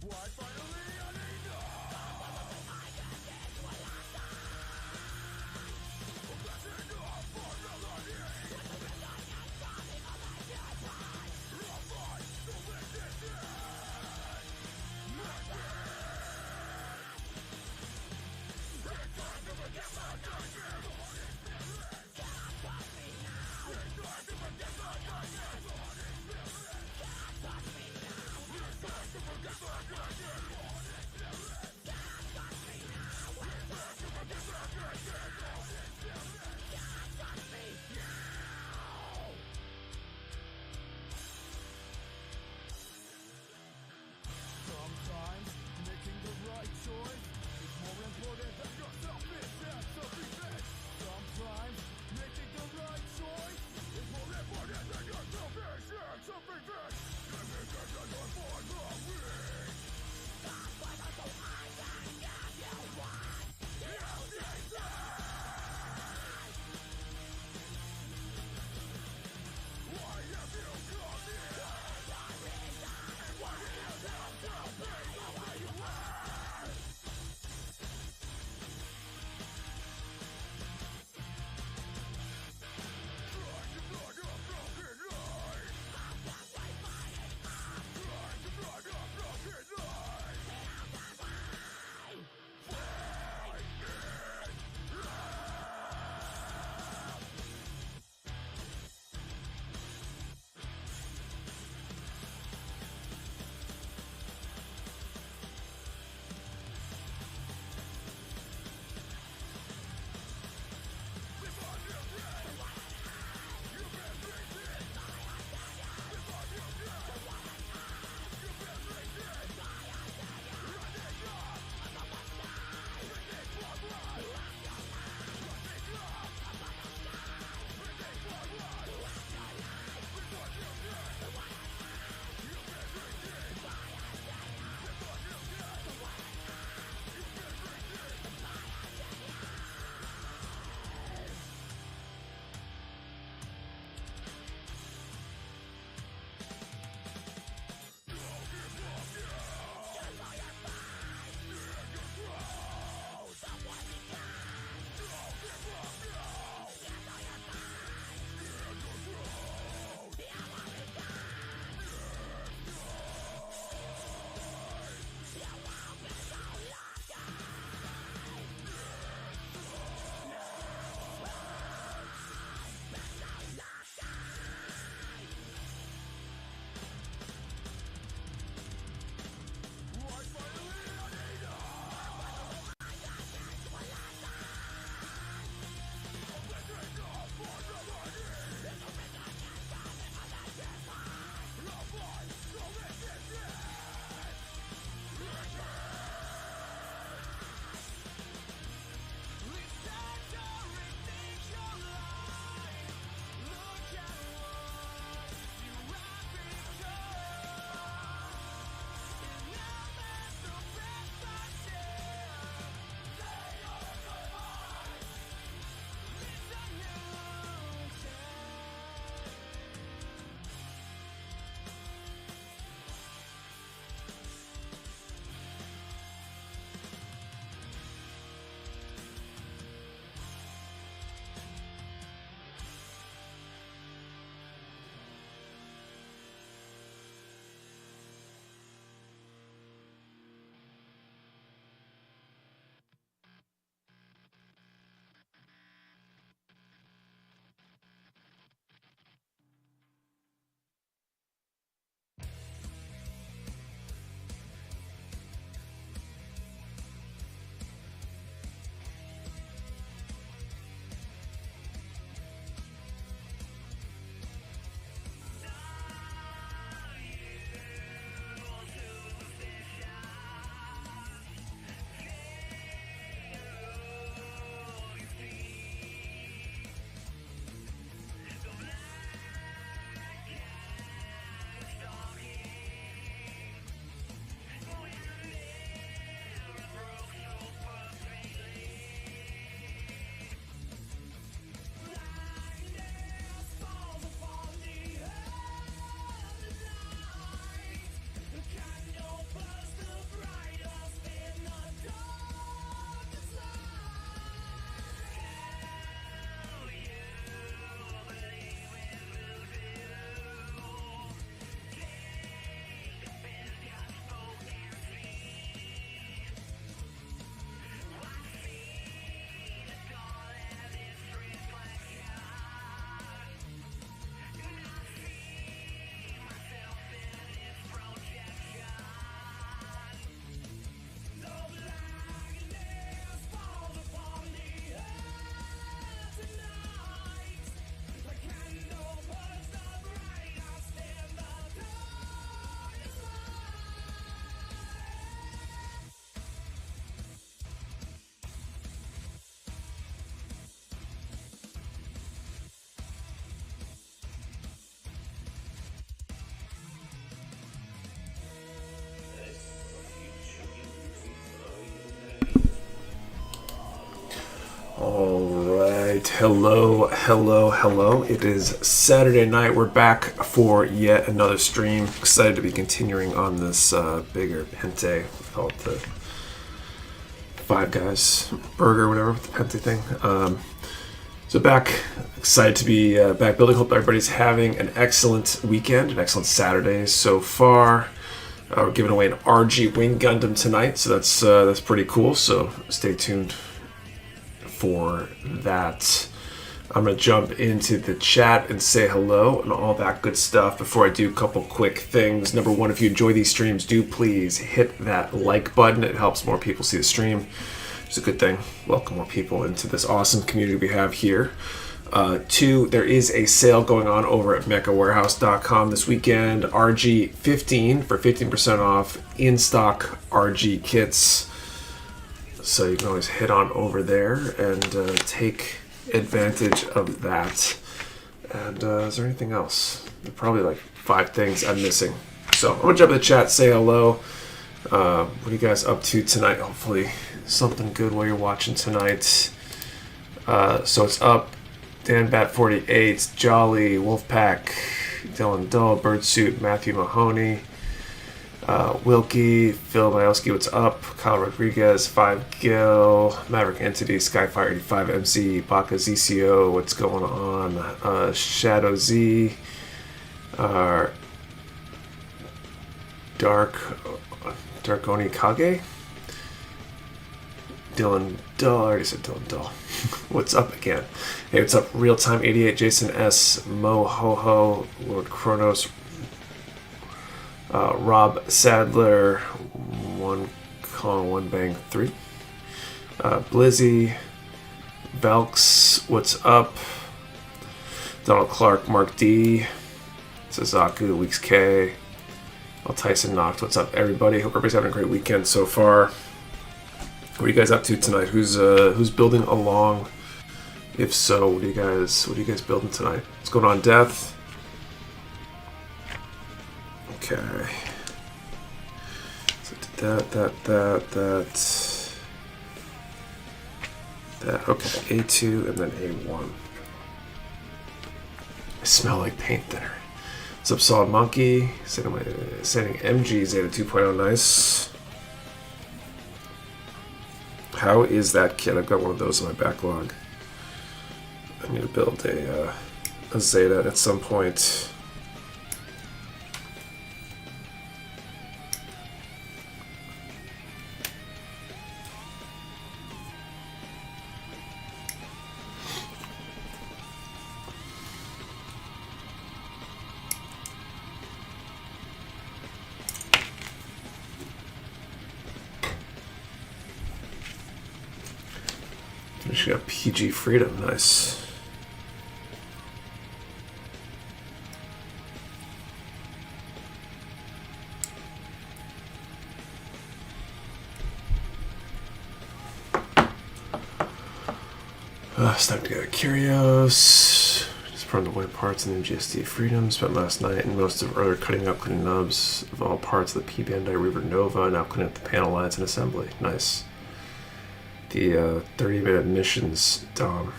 what finally I need now. I get into a last time. That's enough for melody. With the rhythm and drumming of the nearby. I'll fight to win this end. It's time to forget my nightmare. Cannot touch me now. It's time to forget my nightmare. Cannot touch me now. It's time to forget my nightmare. Hello. It is Saturday night. We're back for yet another stream. Excited to be continuing on this bigger Pente. We call it the Five Guys burger, whatever, with the Pente thing. So back, excited to be back building. Hope everybody's having an excellent weekend, an excellent Saturday so far. We're giving away an RG Wing Gundam tonight, so that's pretty cool. So stay tuned for that. I'm going to jump into the chat and say hello and all that good stuff. Before I do, a couple quick things. Number one, if you enjoy these streams, do please hit that like button. It helps more people see the stream. It's a good thing. Welcome more people into this awesome community we have here. Two, there is a sale going on over at mechawarehouse.com this weekend. RG 15 for 15% off in-stock RG kits. So you can always hit on over there and take advantage of that. And is there anything else? There are probably like 5 things I'm missing. So I'm going to jump in the chat, say hello. What are you guys up to tonight? Hopefully something good while you're watching tonight. So it's up. Dan Bat 48, Jolly, Wolfpack, Dylan Dull, Birdsuit, Matthew Mahoney, Wilkie, Phil Majowski, what's up? Kyle Rodriguez, 5 Gil, Maverick Entity, Skyfire 85 MC, Baka ZCO, what's going on? Shadow Z, Darkoni Kage, Dylan Dull, I already said Dylan Dull. What's up again? Hey, what's up? Real Time 88, Jason S, Mo Ho Ho, Lord Kronos, Rob Sadler, One Call One Bang 3, Blizzy, Velks, what's up? Donald Clark, Mark D, Suzaku, Weeks K, Tyson Knox, what's up everybody? Hope everybody's having a great weekend so far. What are you guys up to tonight? Who's building along? If so, what are you guys building tonight? What's going on, Death? Okay. So that. Okay, A2 and then A1. I smell like paint thinner. What's up, Solid Monkey? Sending MG Zeta 2.0, nice. How is that kit? I've got one of those in my backlog. I need to build a Zeta at some point. She got PG Freedom, nice. It's time to get Curios. Just put on the white parts and then GSD Freedom. Spent last night and most of earlier cutting nubs of all parts of the P Bandai River Nova. Now cleaning up the panel lines and assembly. Nice. The 30-minute missions, Dom.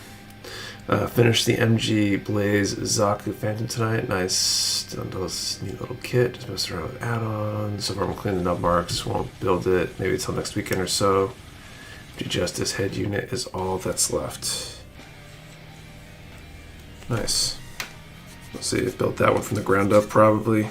Finished the MG Blaze Zaku Phantom tonight. Nice. Done those neat little kit. Just messing around with add-ons. So far I'm cleaning the nub marks. Won't build it. Maybe until next weekend or so. The Justice head unit is all that's left. Nice. Let's see. I built that one from the ground up probably.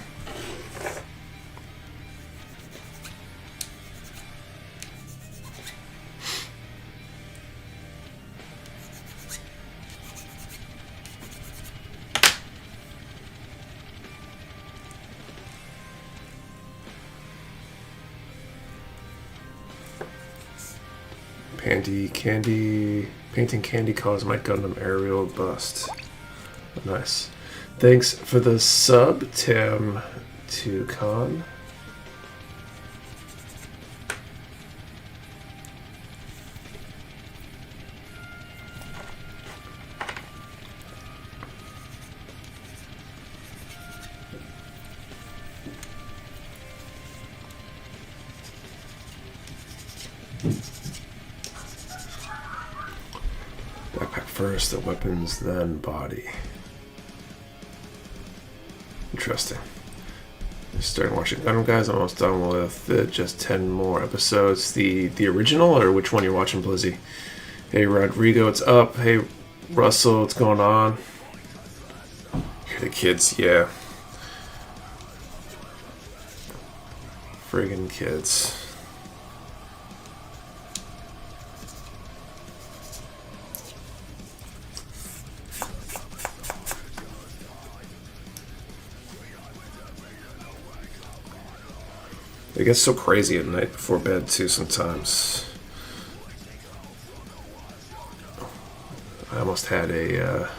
Painting candy colors my Gundam aerial bust. Nice. Thanks for the sub, Tim Tucon. first, the weapons, then body. Interesting. Starting watching Gundam, guys. I'm almost done with it. Just 10 more episodes. The original, or which one you're watching, Blizzy? Hey, Rodrigo, it's up. Hey, Russell, what's going on? Hear the kids, yeah. Friggin' kids. It gets so crazy at night before bed too sometimes. I almost had a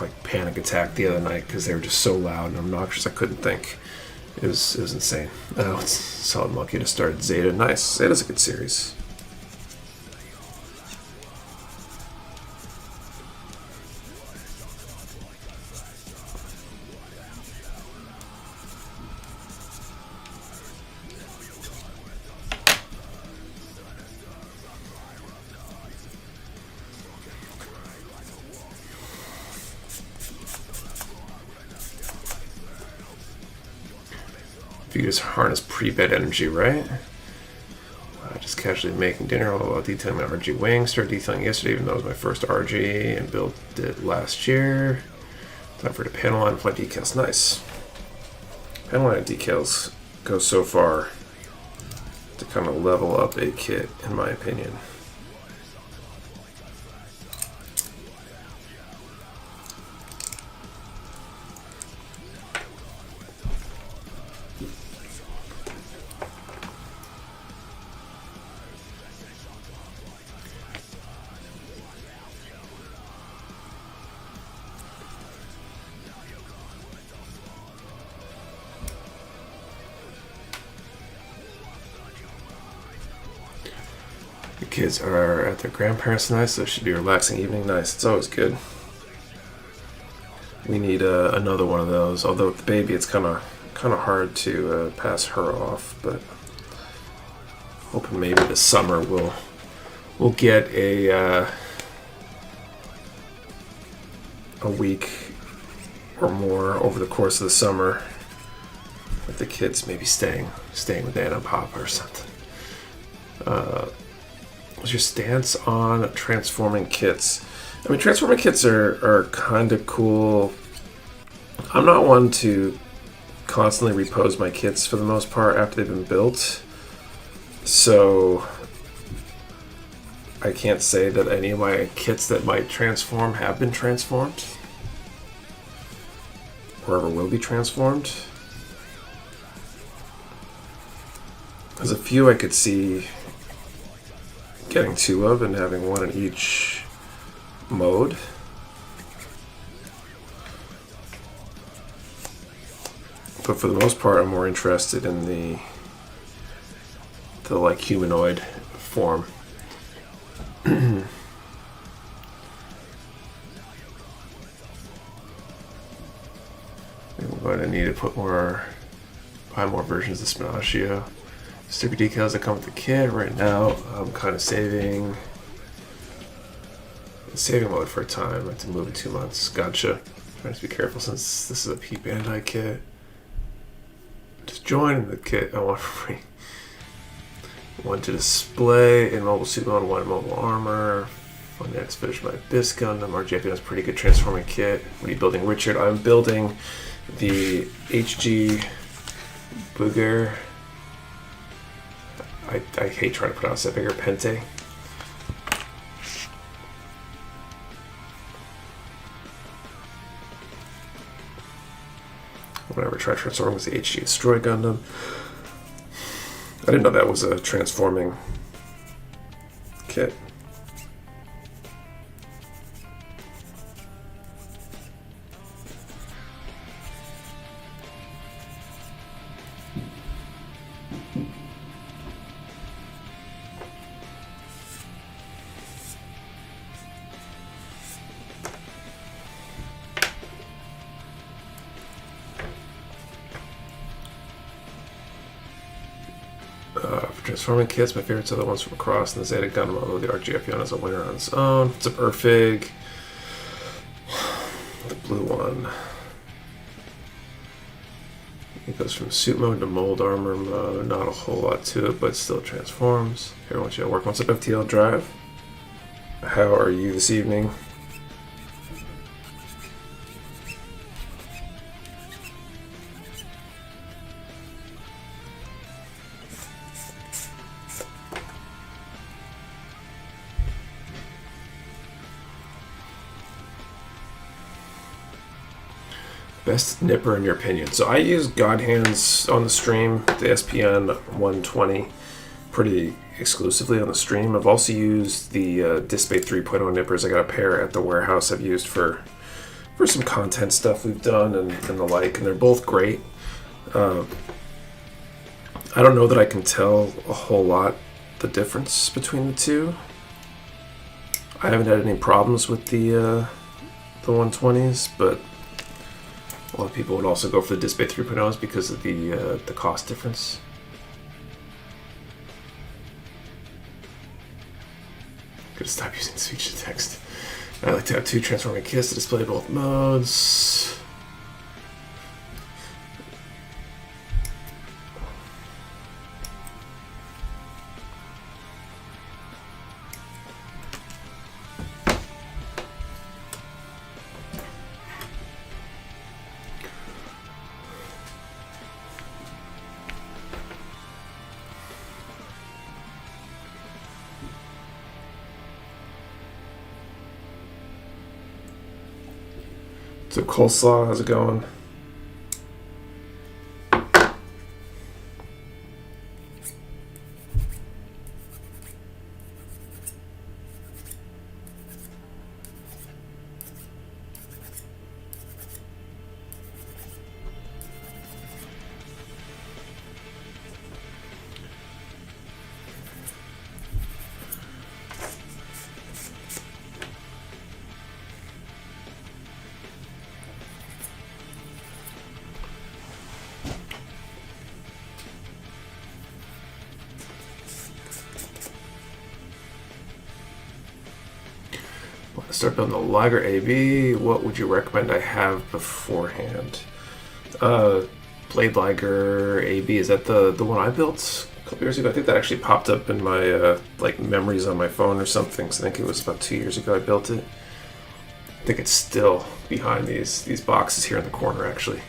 like panic attack the other night because they were just so loud and obnoxious I couldn't think. It was insane. Oh, it's Solid Monkey to start Zeta. Nice. Zeta's a good series. You just harness pre-bed energy, right? Just casually making dinner, all about detailing my RG wing. Started detailing yesterday, even though it was my first RG, and built it last year. Time for the panel line flight decals. Nice. Panel line decals go so far to kind of level up a kit, in my opinion. Kids are at their grandparents tonight, so it should be a relaxing evening. Nice. It's always good. We need another one of those. Although with the baby, it's kind of hard to pass her off. But hoping maybe this summer we'll get a week or more over the course of the summer with the kids, maybe staying with Anna and Papa or something. What's your stance on transforming kits? I mean, transforming kits are kind of cool. I'm not one to constantly repose my kits for the most part after they've been built. So I can't say that any of my kits that might transform have been transformed. Or ever will be transformed. There's a few I could see getting two of and having one in each mode. But for the most part, I'm more interested in the like humanoid form. I'm going to need to buy more versions of Spinaccio. Sticker decals that come with the kit. Right now, I'm kind of saving mode for a time. I have to move in 2 months. Gotcha. Trying to be careful since this is a Pete Bandai kit. Just join the kit I want for free. One to display in mobile suit mode, one in mobile armor. One next finish my Bis Gundam. RGF has pretty good transforming kit. What are you building, Richard? I'm building the HG Booger. I hate trying to pronounce that, bigger Pente. Whenever I tried transforming was the HG Destroy Gundam. I didn't know that was a transforming kit. Transforming kits, my favorites are the ones from across, and the Zeta Gundam, although the RGF Yon is a winner on its own. It's a Perfig. The blue one. It goes from suit mode to mold armor mode. Not a whole lot to it, but still transforms. Here, I want you to work. What's up, FTL Drive? How are you this evening? Best nipper in your opinion? So I use God Hands on the stream, the SPN 120, pretty exclusively on the stream. I've also used the Display 3.0 nippers. I got a pair at the warehouse I've used for some content stuff we've done and the like, and they're both great. I don't know that I can tell a whole lot the difference between the two. I haven't had any problems with the 120s, but a lot of people would also go for the Display 3.0s because of the cost difference. Gotta stop using speech to text. I like to have two transforming kits to display both modes. So Coleslaw, how's it going? Start building the Liger AB. What would you recommend I have beforehand? Blade Liger AB, is that the one I built a couple years ago? I think that actually popped up in my like memories on my phone or something. So I think it was about 2 years ago I built it. I think it's still behind these boxes here in the corner actually.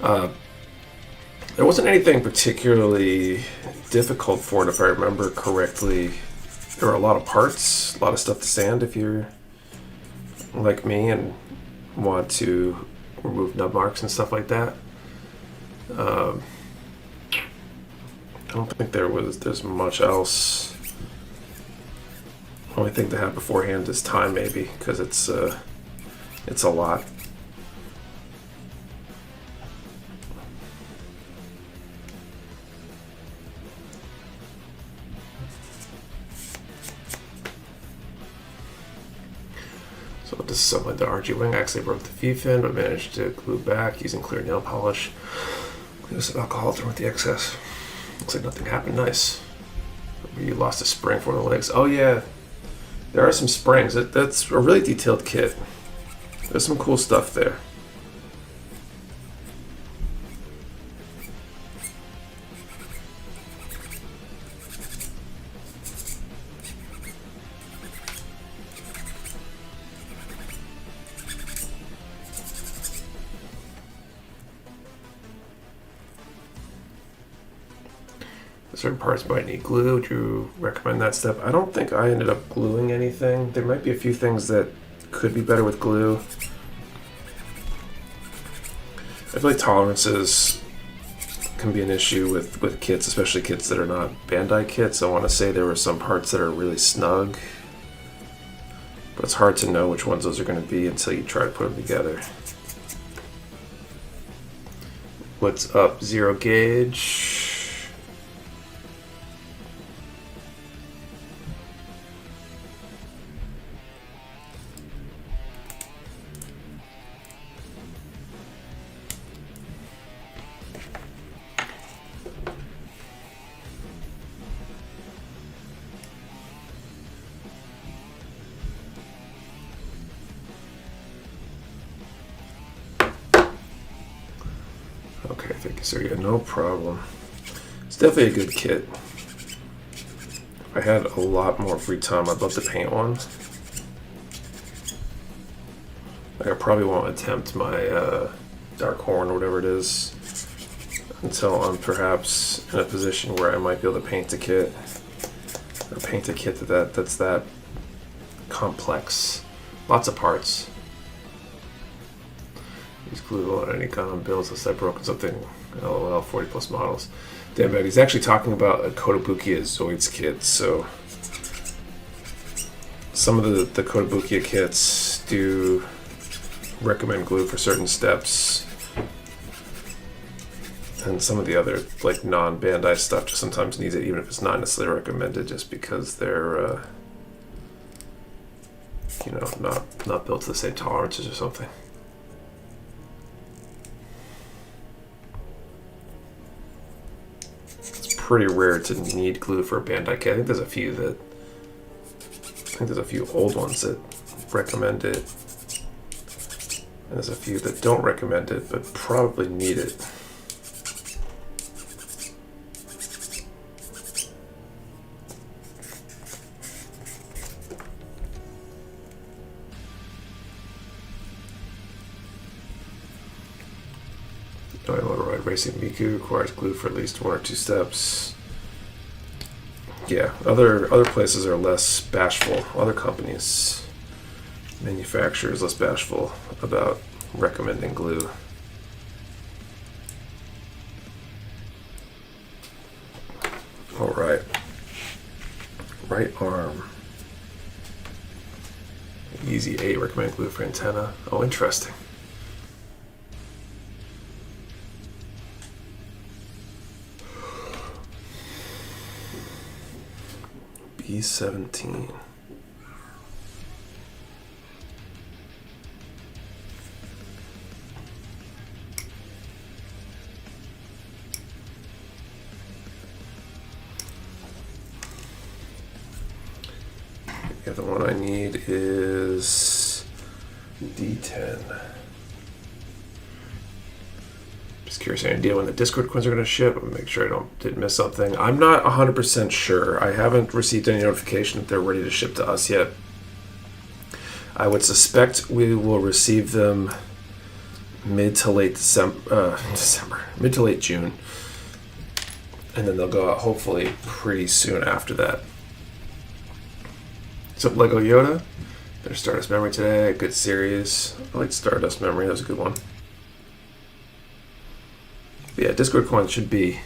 There wasn't anything particularly difficult for it if I remember correctly. There were a lot of parts, a lot of stuff to sand if you're like me and want to remove nub marks and stuff like that. I don't think there's much else. Only thing to have beforehand is time, maybe, because it's a lot. So this is something like the RG Wing. I actually broke the V-fin, but managed to glue back using clear nail polish. Clear some alcohol through with the excess. Looks like nothing happened. Nice. You lost a spring for one of the legs. Oh yeah, there are some springs. That's a really detailed kit. There's some cool stuff there. Certain parts might need glue. Would you recommend that step? I don't think I ended up gluing anything. There might be a few things that could be better with glue. I feel like tolerances can be an issue with kits, especially kits that are not Bandai kits. I want to say there were some parts that are really snug, but it's hard to know which ones those are going to be until you try to put them together. What's up, Zero Gauge? Okay, thank you, sir. Yeah, no problem. It's definitely a good kit. If I had a lot more free time, I'd love to paint one. Like, I probably won't attempt my Dark Horn or whatever it is until I'm perhaps in a position where I might be able to paint a kit. Or paint a kit that's that complex. Lots of parts. Use glue on any Gundam builds unless I've broken something. LOL, 40 plus models. Damn it, he's actually talking about a Kotobukiya Zoids kit, so some of the Kotobukiya kits do recommend glue for certain steps, and some of the other like non-Bandai stuff just sometimes needs it, even if it's not necessarily recommended, just because they're you know, not built to the same tolerances or something. It's pretty rare to need glue for a Bandai kit. I think there's a few old ones that recommend it. And there's a few that don't recommend it, but probably need it. Motorride Racing Miku requires glue for at least 1 or 2 steps. Yeah, other places are less bashful. Other companies, manufacturers, less bashful about recommending glue. All right. Right arm. Easy 8 recommend glue for antenna. Oh, interesting. B17. Yeah, the one I need is D10. Just curious, any idea when the Discord coins are going to ship? I'm gonna make sure I didn't miss something. I'm not 100% sure. I haven't received any notification that they're ready to ship to us yet. I would suspect we will receive them mid to late mid to late June, and then they'll go out hopefully pretty soon after that. So Lego Yoda, there's Stardust Memory today, good series. I like Stardust Memory, that was a good one. But yeah, Discord coins should be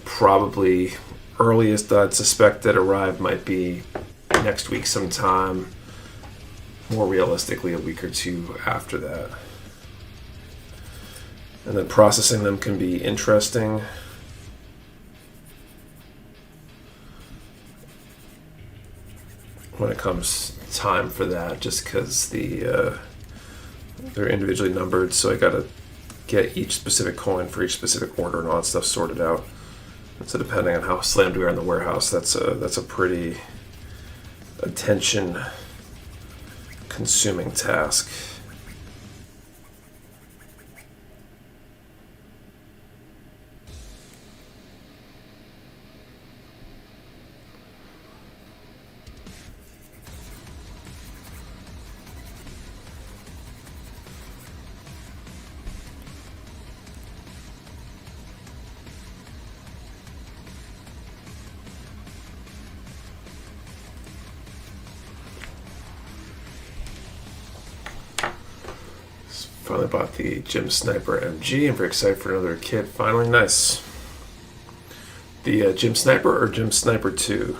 probably earliest I'd suspect that arrive might be next week sometime. More realistically, a week or two after that. And then processing them can be interesting. When it comes time for that, just because they're individually numbered, so I gotta get each specific coin for each specific order and all that stuff sorted out. And so depending on how slammed we are in the warehouse, that's a pretty attention consuming task. Finally bought the Gym Sniper MG. I'm very excited for another kit. Finally, nice. The Gym Sniper or Gym Sniper 2?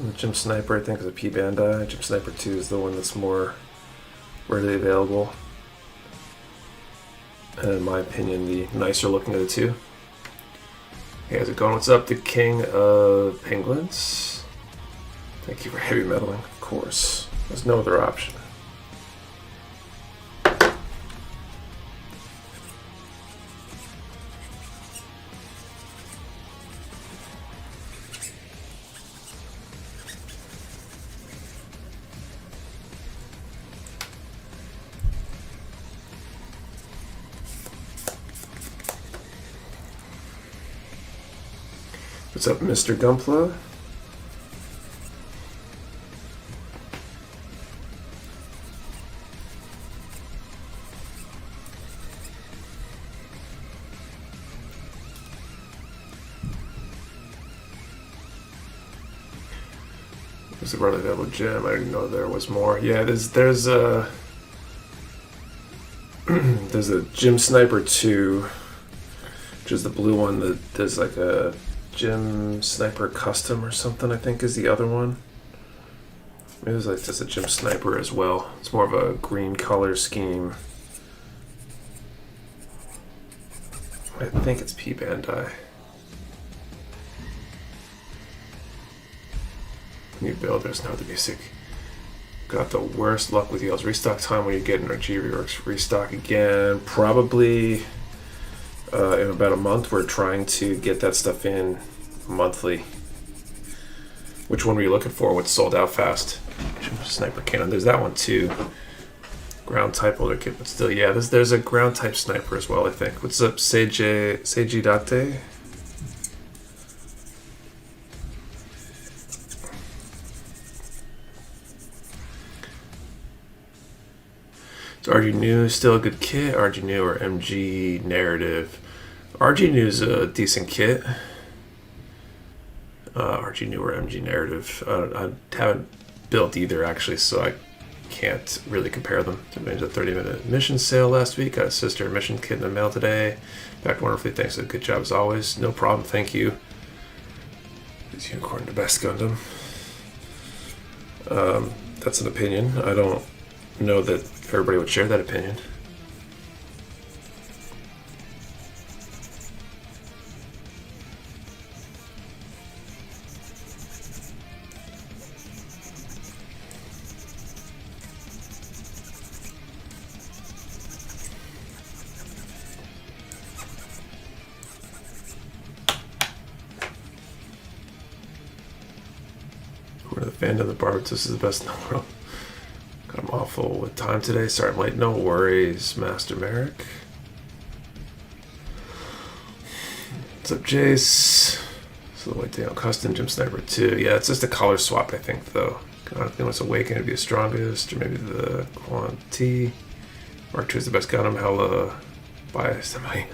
The Gym Sniper, I think, is a P Bandai. Gym Sniper 2 is the one that's more readily available. And in my opinion, the nicer looking of the two. Hey, how's it going? What's up, the King of Penguins? Thank you for heavy metaling, of course. There's no other option. What's up, Mr. Gunpla? There's a really available gem. I didn't know there was more. Yeah, there's a there's a Gym Sniper 2, which is the blue one. That there's like a Gym Sniper Custom or something, I think is the other one. Maybe there's like just a Gym Sniper as well. It's more of a green color scheme. I think it's P Bandai. New builders know the basic. Got the worst luck with yields. Restock time when you get an RG reworks. Restock again. Probably in about a month. We're trying to get that stuff in monthly. Which one were you looking for? What's sold out fast? Sniper cannon. There's that one too. Ground type older kit, but still, yeah. There's a ground type sniper as well, I think. What's up, Seiji Date? Is RG New still a good kit? RG New or MG Narrative? RG New is a decent kit. RG New or MG Narrative. I haven't built either actually, so I can't really compare them. I made a 30-minute mission sale last week. Got a sister mission kit in the mail today. Back wonderfully. Thanks. A good job as always. No problem. Thank you. Is Unicorn the best Gundam? That's an opinion. I don't know that everybody would share that opinion. We're the fan of the Barbatos is the best in the world. I'm awful with time today. Sorry I'm late. No worries, Master Merrick. What's up, Jace? So the white down custom Gym Sniper 2. Yeah, it's just a color swap, I think, though. I don't think it's Awaken to be the strongest, or maybe the Quanti. Mark 2 is the best gun. I'm hella biased. Am I?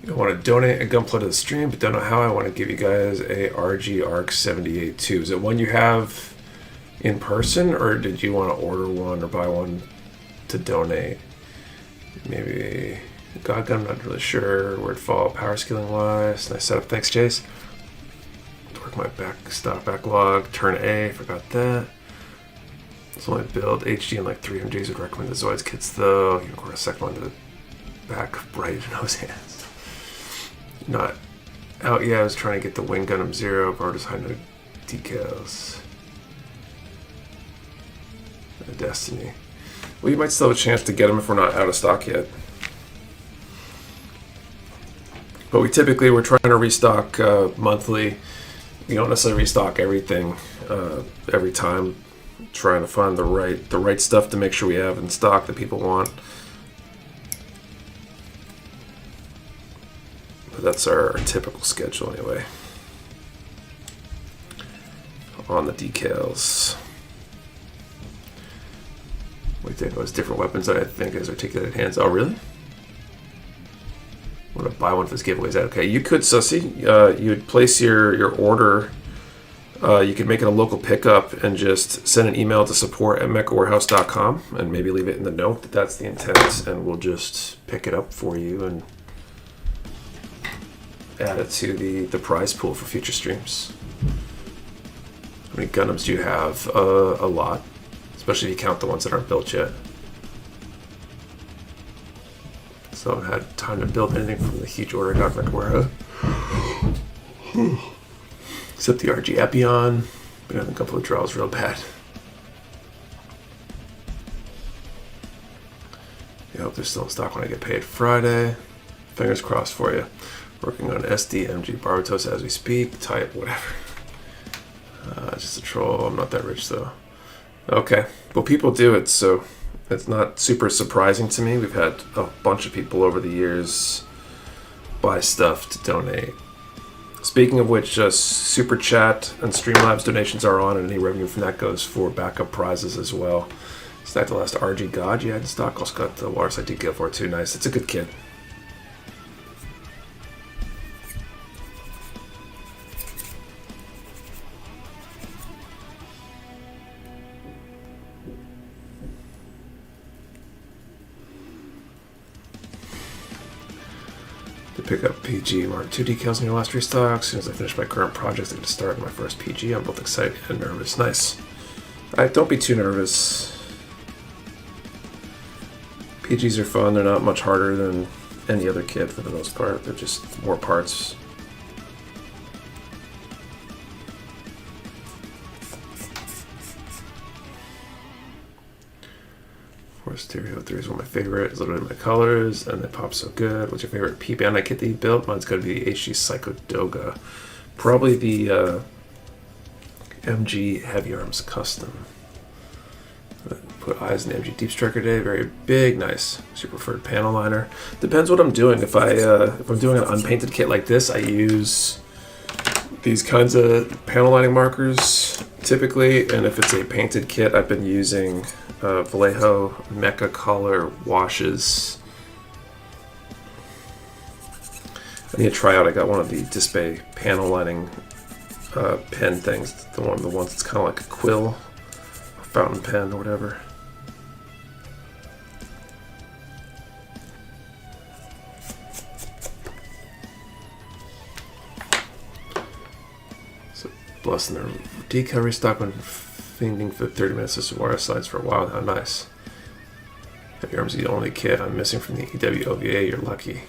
I want to donate a Gunpla to the stream, but don't know how. I want to give you guys a RG Arc 78 too. Is it one you have in person, or did you want to order one or buy one to donate? Maybe God Gun, I'm not really sure where it fall power scaling wise. Nice setup. Thanks, Jace. Work my stock backlog. Turn A, forgot that. It's only build HD in like 300Gs. Would recommend the Zoids kits though. You record a second one to the back, bright nose hands. Not out yet. I was trying to get the Wing Gundam 0, but just hiding the decals. Destiny. Well, you might still have a chance to get them if we're not out of stock yet. But we're trying to restock monthly. We don't necessarily restock everything every time. Trying to find the right stuff to make sure we have in stock that people want. But that's our typical schedule anyway. On the decals. We think it was different weapons I think as articulated hands. Oh, really? I want to buy one for this giveaway. Is that okay? You could, Sussy. You would place your order. You could make it a local pickup and just send an email to support@mechawarehouse.com and maybe leave it in the note that that's the intent, and we'll just pick it up for you and add it to the prize pool for future streams. How many Gundams do you have? A lot, especially if you count the ones that aren't built yet. So I haven't had time to build anything from the huge order I got from Mecha Warehouse. Except the RG Epion. But I think a couple of draws real bad. hope they're still in stock when I get paid Friday. Fingers crossed for you. Working on SDMG Barbatos as we speak. Type whatever. Just a troll. I'm not that rich though. Okay. Well, people do it, so it's not super surprising to me. We've had a bunch of people over the years buy stuff to donate. Speaking of which, Super Chat and Streamlabs donations are on, and any revenue from that goes for backup prizes as well. Is that the last RG God you had in stock? Also got the Water Side DK4 too. Nice. It's a good kid. To pick up PG Mark 2 decals in your last restock. As soon as I finish my current projects, I get to start my first PG. I'm both excited and nervous. Nice. Alright, don't be too nervous. PGs are fun. They're not much harder than any other kit for the most part. They're just more parts. Stereo 3 is one of my favorite. It's literally my colors, and they pop so good. What's your favorite P Bandai kit that you built? Mine's going to be the HG Psycho Doga. Probably the MG Heavy Arms Custom. Put eyes in the MG Deep Striker Day. Very big, nice. Super preferred panel liner. Depends what I'm doing. If I'm doing an unpainted kit like this, I use these kinds of panel lining markers typically, and if it's a painted kit, I've been using Vallejo Mecha Color washes. I need to try out. I got one of the Display panel lining pen things. The one of the ones that's kind of like a quill, or fountain pen, or whatever. So blessing their decal restock when fiending for 30 minutes of Sawara slides for a while now. Nice. Heavy Arms is the only kit I'm missing from the EW OVA. You're lucky.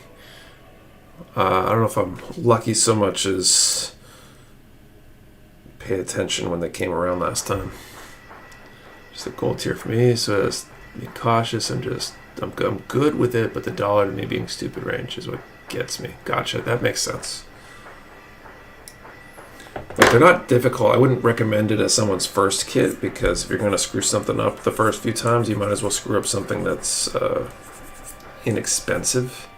I don't know if I'm lucky so much as pay attention when they came around last time. Just a gold tier for me, so just be cautious and I'm good with it, but the dollar to me being stupid range is what gets me. Gotcha. That makes sense. Like, they're not difficult. I wouldn't recommend it as someone's first kit, because if you're going to screw something up the first few times, you might as well screw up something that's inexpensive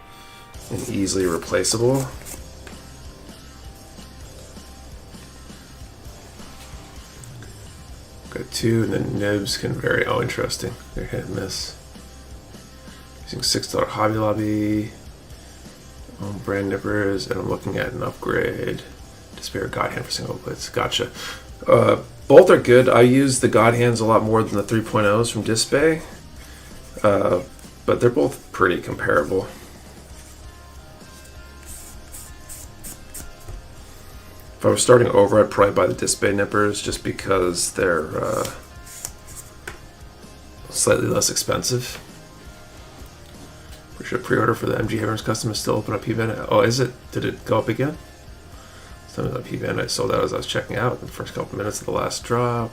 and easily replaceable. Got two, and then nibs can vary. Oh, interesting. They're hit and miss. Using $6 Hobby Lobby brand nippers, and I'm looking at an upgrade. Spare God Hand for single blades. Gotcha. Both are good. I use the God Hands a lot more than the 3.0s from Display, but they're both pretty comparable. If I was starting over, I'd probably buy the Display nippers just because they're slightly less expensive. Pretty sure pre-order for the MG Hammers Custom is still open on P-Bandai. Oh, is it? Did it go up again? Some of the P-Bandai sold out as I was checking out in the first couple minutes of the last drop.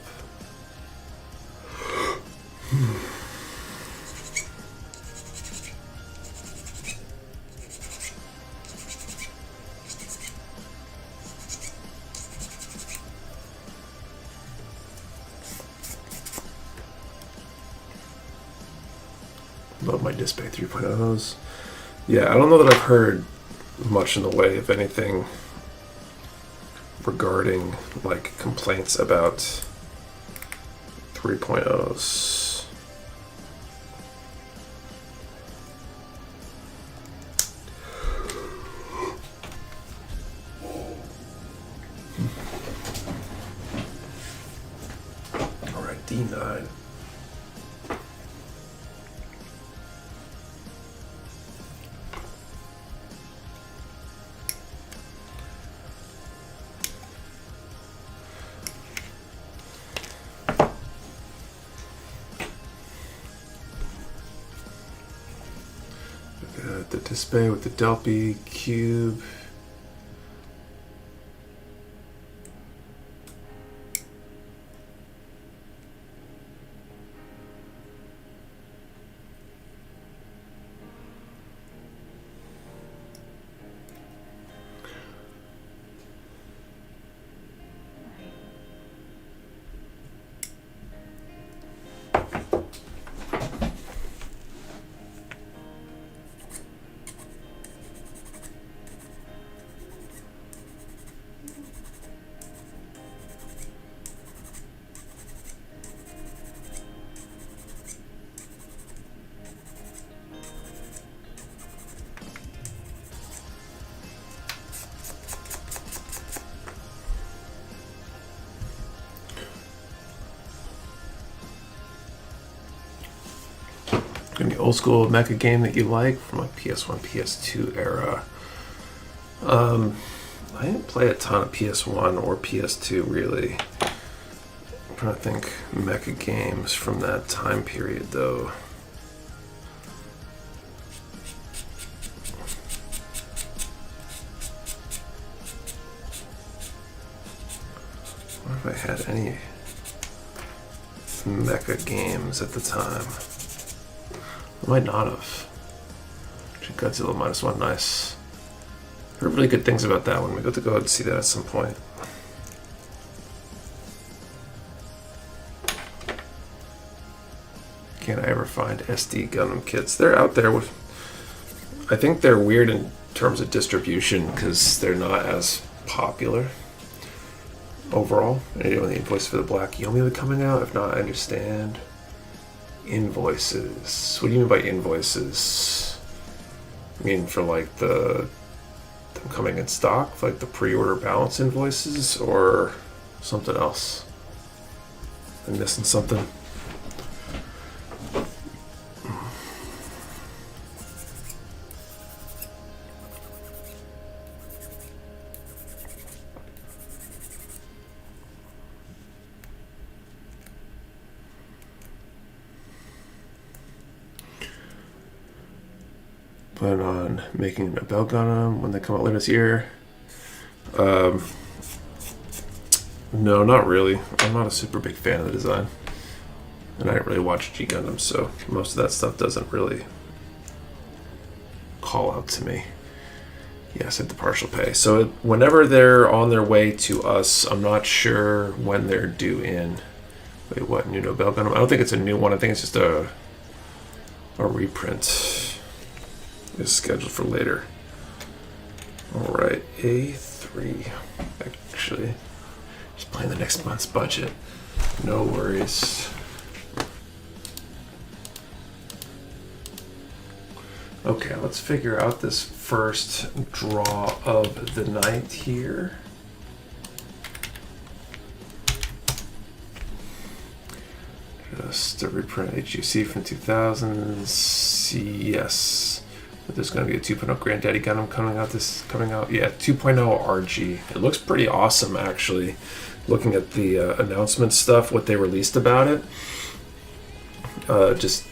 Love my Display 3.0s. Yeah, I don't know that I've heard much in the way of anything regarding like complaints about 3.0s. All right, D9. The Display with the Delpy cube. Any old school mecha game that you like from like PS1, PS2 era? I didn't play a ton of PS1 or PS2 really. I'm trying to think mecha games from that time period though. I wonder if I had any mecha games at the time. I might not have. Godzilla -1, nice. Heard really good things about that one. We got to go ahead and see that at some point. Can't I ever find SD Gundam kits? They're out there. I think they're weird in terms of distribution because they're not as popular overall. And you know, the invoice for the Black Yomi coming out? If not, I understand. Invoices. What do you mean by invoices? I mean for like them coming in stock, like the pre-order balance invoices, or something else? I'm missing something. Plan on making a Bell Gundam when they come out later this year. No, not really. I'm not a super big fan of the design. And I didn't really watch G Gundam, so most of that stuff doesn't really call out to me. Yes, at the partial pay. So whenever they're on their way to us, I'm not sure when they're due in. Wait, what? New Nobel Gundam? I don't think it's a new one. I think it's just a reprint. Is scheduled for later. Alright, A3. Actually, just playing the next month's budget. No worries. Okay, let's figure out this first draw of the night here. Just a reprint HUC from 2000s. Yes. There's going to be a 2.0 Granddaddy Gundam coming out. Yeah, 2.0 RG. It looks pretty awesome, actually. Looking at the announcement stuff, what they released about it. Just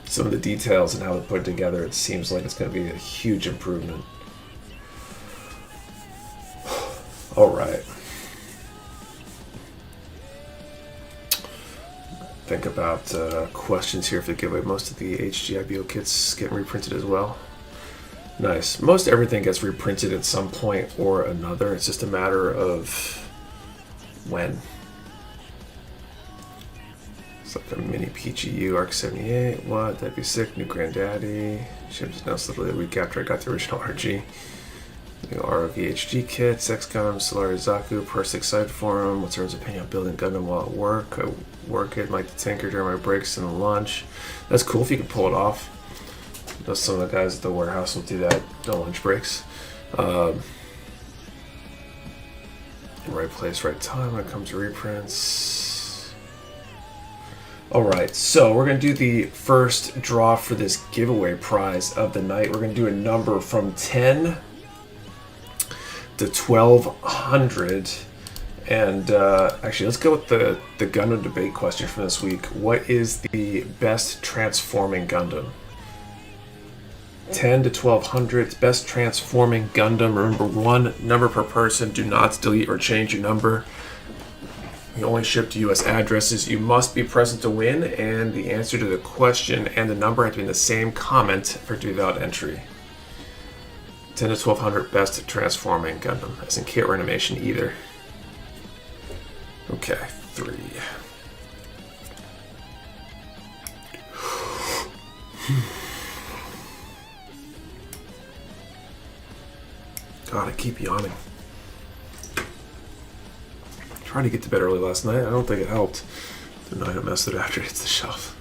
some of the details and how they put it together. It seems like it's going to be a huge improvement. All right. Think about questions here for the giveaway. Most of the HGIBO kits getting reprinted as well. Nice. Most everything gets reprinted at some point or another. It's just a matter of when. It's like a mini PGU Arc 78. What? That'd be sick. New Granddaddy. Should have just announced literally the week after I got the original RG. New ROVHG kits, X Gundam, Solaris Zaku, Purse excited for him. What's everyone's opinion on building Gundam while at work? I work it, like the tinker during my breaks and lunch. That's cool if you can pull it off. Some of the guys at the warehouse will do that on lunch breaks. Right place, right time when it comes to reprints. Alright, so we're going to do the first draw for this giveaway prize of the night. We're going to do a number from 10 to 1200. And actually, let's go with the Gundam debate question from this week. What is the best transforming Gundam? 10 to 1200, best transforming Gundam. Remember, one number per person. Do not delete or change your number. We only ship to U.S. addresses. You must be present to win, and the answer to the question and the number have to be in the same comment for it to be valid entry. 10 to 1200, best transforming Gundam. As in kit or animation, either. Okay, 3. God, I keep yawning. Tried to get to bed early last night. I don't think it helped. The night I messed it after it hits the shelf.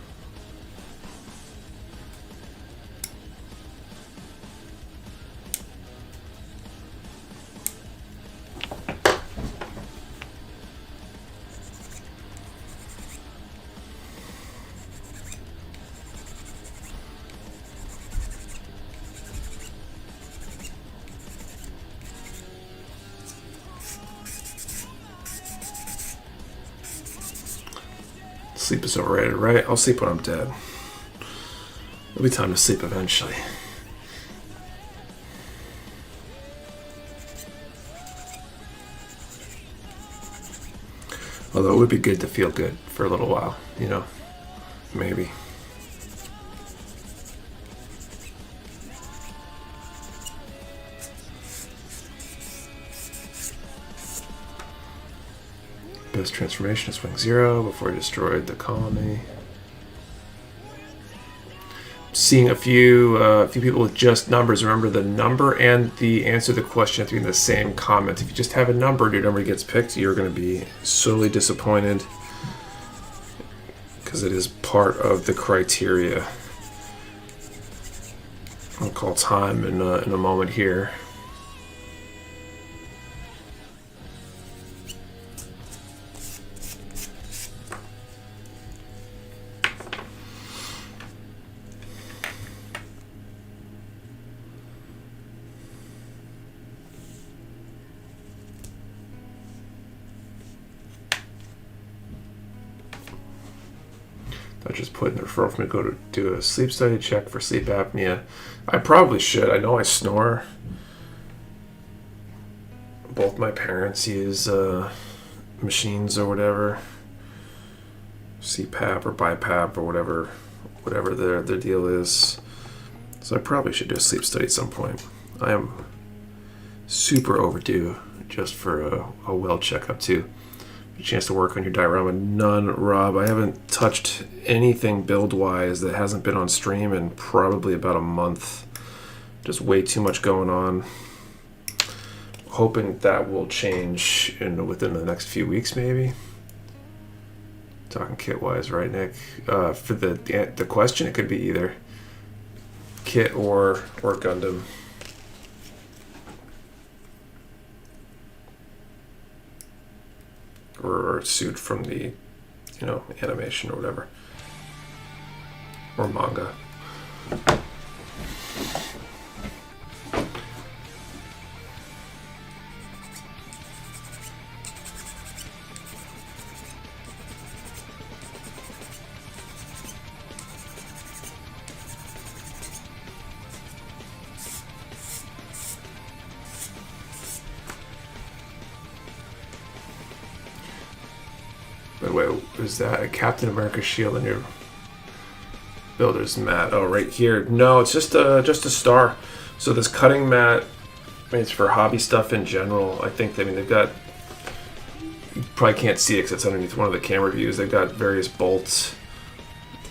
Sleep is overrated, right? I'll sleep when I'm dead. It'll be time to sleep eventually. Although it would be good to feel good for a little while, you know, maybe. Best transformation is Wing 0 before he destroyed the colony. Seeing a few people with just numbers. Remember, the number and the answer to the question have to be in the same comment. If you just have a number and your number gets picked, you're going to be sorely disappointed because it is part of the criteria. I'll call time in a moment here. I just put in the referral for me to go to do a sleep study check for sleep apnea. I probably should. I know I snore. Both my parents use machines or whatever, CPAP or BiPAP or whatever their deal is. So I probably should do a sleep study at some point. I am super overdue just for a well checkup too. A chance to work on your diorama. None, Rob. I haven't touched anything build-wise that hasn't been on stream in probably about a month. Just way too much going on. Hoping that will change within the next few weeks, maybe. Talking kit-wise, right, Nick? For the question, it could be either kit or Gundam. Or suit from the, animation or whatever. Or manga. By the way, is that a Captain America shield in your builder's mat? Oh, right here. No, it's just a star. So this cutting mat, it's for hobby stuff in general. I think they've got. You probably can't see it because it's underneath one of the camera views. They've got various bolt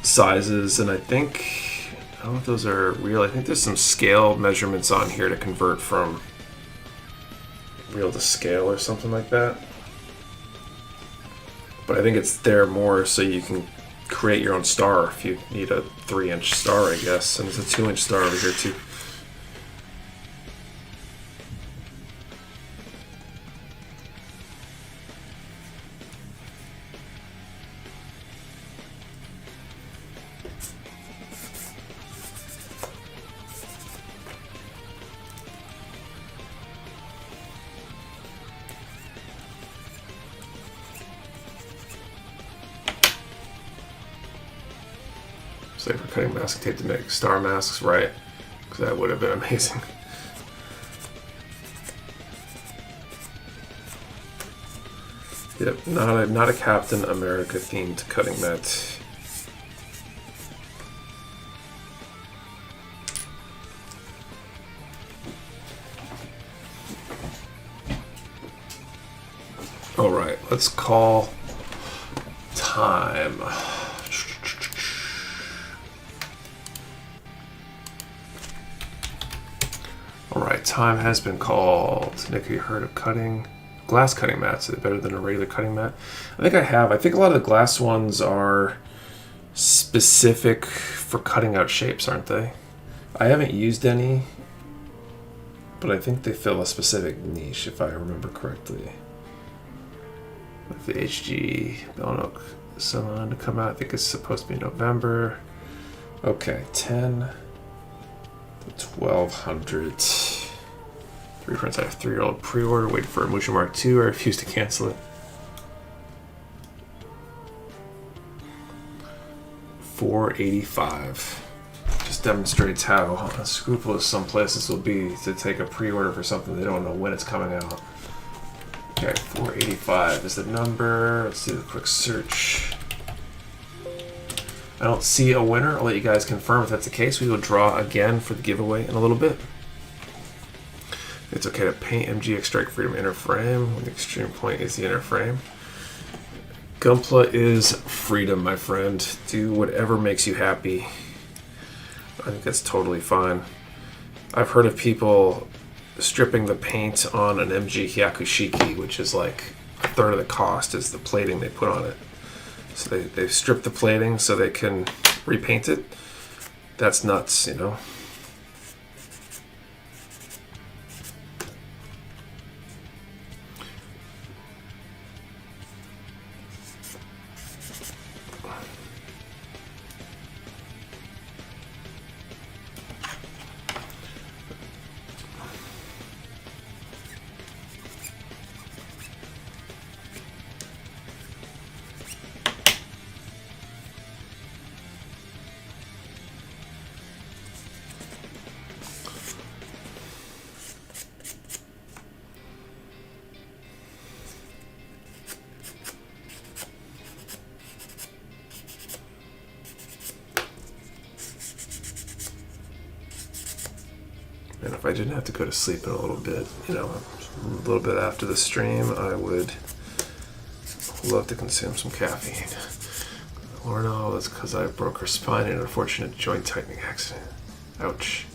sizes, and I don't know if those are real. I think there's some scale measurements on here to convert from real to scale or something like that. But I think it's there more so you can create your own star if you need a 3-inch star, I guess. And there's a 2-inch star over here too. Say for cutting masking tape to make star masks, right? Because that would have been amazing. Yep, not a Captain America themed cutting mat. All right, let's call time. Alright, time has been called. Nick, have you heard of glass cutting mats? Are they better than a regular cutting mat? I think I have. I think a lot of the glass ones are specific for cutting out shapes, aren't they? I haven't used any, but I think they fill a specific niche, if I remember correctly. With the HG Belnook Salon to come out, I think it's supposed to be November. Okay, 10... 1200. 3 prints. I have 3-year-old pre-order. Waiting for a Musha Mark II. I refuse to cancel it. $4.85. Just demonstrates how unscrupulous some places will be to take a pre-order for something they don't know when it's coming out. Okay, $4.85 is the number. Let's do a quick search. I don't see a winner. I'll let you guys confirm if that's the case. We will draw again for the giveaway in a little bit. It's okay to paint MGX Strike Freedom inner frame when the extreme point is the inner frame. Gunpla is freedom, my friend. Do whatever makes you happy. I think that's totally fine. I've heard of people stripping the paint on an MG Hyakushiki, which is like a third of the cost is the plating they put on it. So they strip the plating so they can repaint it. That's nuts, you know? And if I didn't have to go to sleep in a little bit, you know, a little bit after the stream, I would love to consume some caffeine. Lorna, that's because I broke her spine in an unfortunate joint tightening accident. Ouch.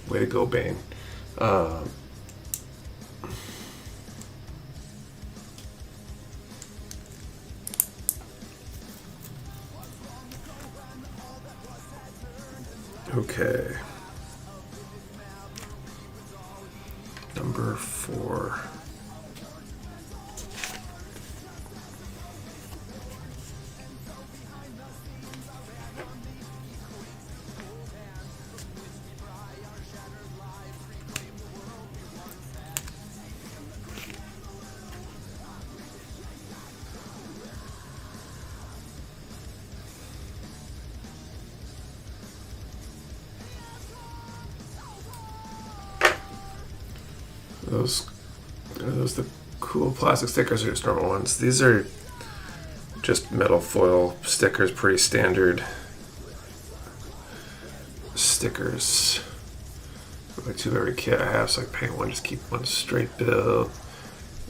Way to go, Bane. Okay. Number 4. Are those the cool plastic stickers or just normal ones? These are just metal foil stickers, pretty standard stickers. Like 2 of every kit I have, so I paint one, just keep one straight build.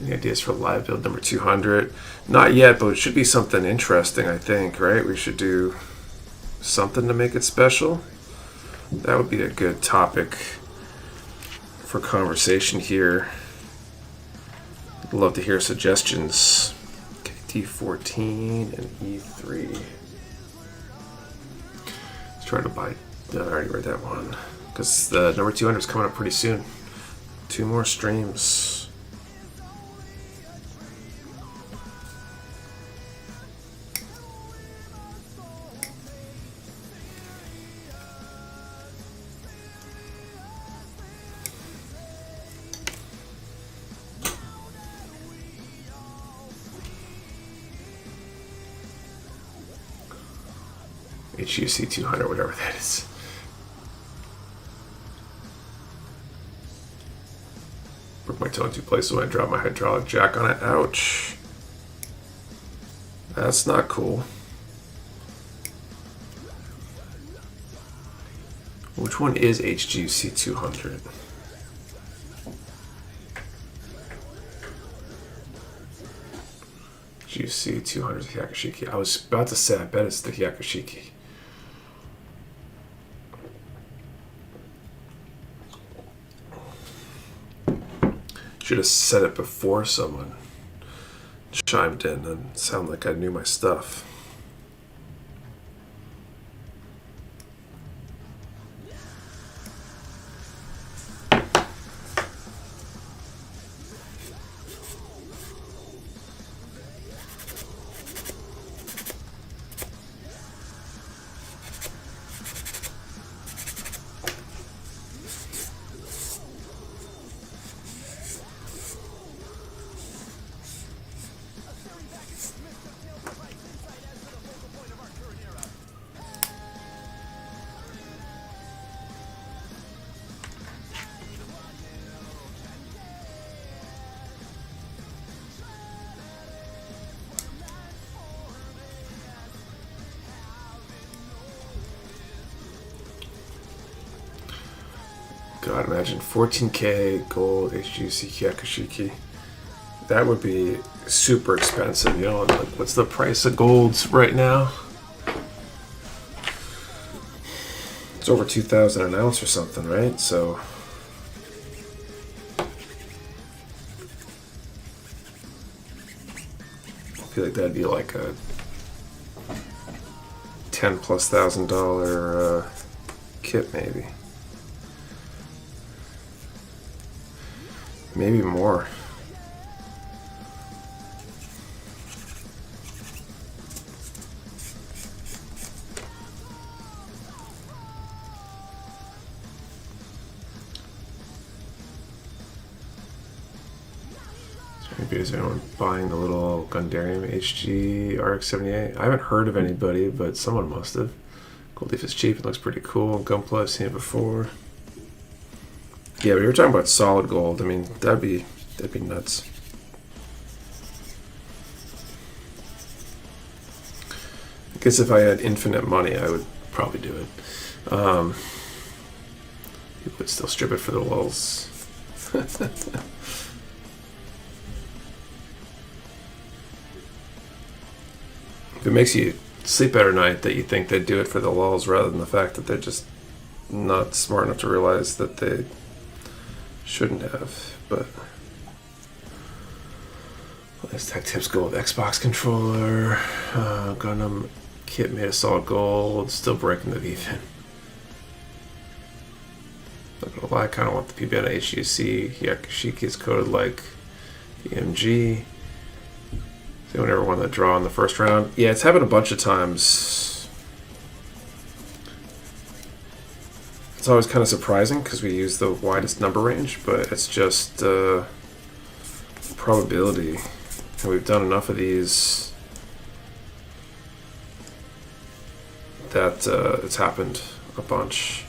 Any ideas for live build number 200? Not yet, but it should be something interesting, I think, right? We should do something to make it special. That would be a good topic for conversation here. I'd love to hear suggestions. Okay, D14 and E3. Let's try to buy. I already read that one because the number 200 is coming up pretty soon. 2 more streams. HUC 200, whatever that is. Broke my toe in 2 places when I dropped my hydraulic jack on it. Ouch. That's not cool. Which one is HGC 200? HGC 200 is the Hyakushiki. I was about to say, I bet it's the Hyakushiki. Should have said it before someone chimed in and sounded like I knew my stuff. God, imagine 14K gold HGC Yakashiki. That would be super expensive, you know. Like, what's the price of golds right now? It's over 2,000 an ounce or something, right? So I feel like that'd be like a $10,000+ kit, maybe more. Maybe is anyone buying the little Gundam HG RX-78? I haven't heard of anybody, but someone must have. Gold leaf is cheap. It looks pretty cool. Gunpla, I've seen it before. Yeah, but you were talking about solid gold. I mean, that'd be nuts. I guess if I had infinite money, I would probably do it. You would still strip it for the lulz. If it makes you sleep better at night that you think they'd do it for the lulz rather than the fact that they're just not smart enough to realize that they shouldn't have. But let's Tech Tips Gold Xbox controller, Gundam kit made of solid gold, still breaking the V-fin. Not gonna lie, I kind of want the PBN HUC. Yakashiki is coded like the MG. Anyone ever won the draw in the first round? Yeah, it's happened a bunch of times. It's always kind of surprising because we use the widest number range, but it's just probability. And we've done enough of these that it's happened a bunch.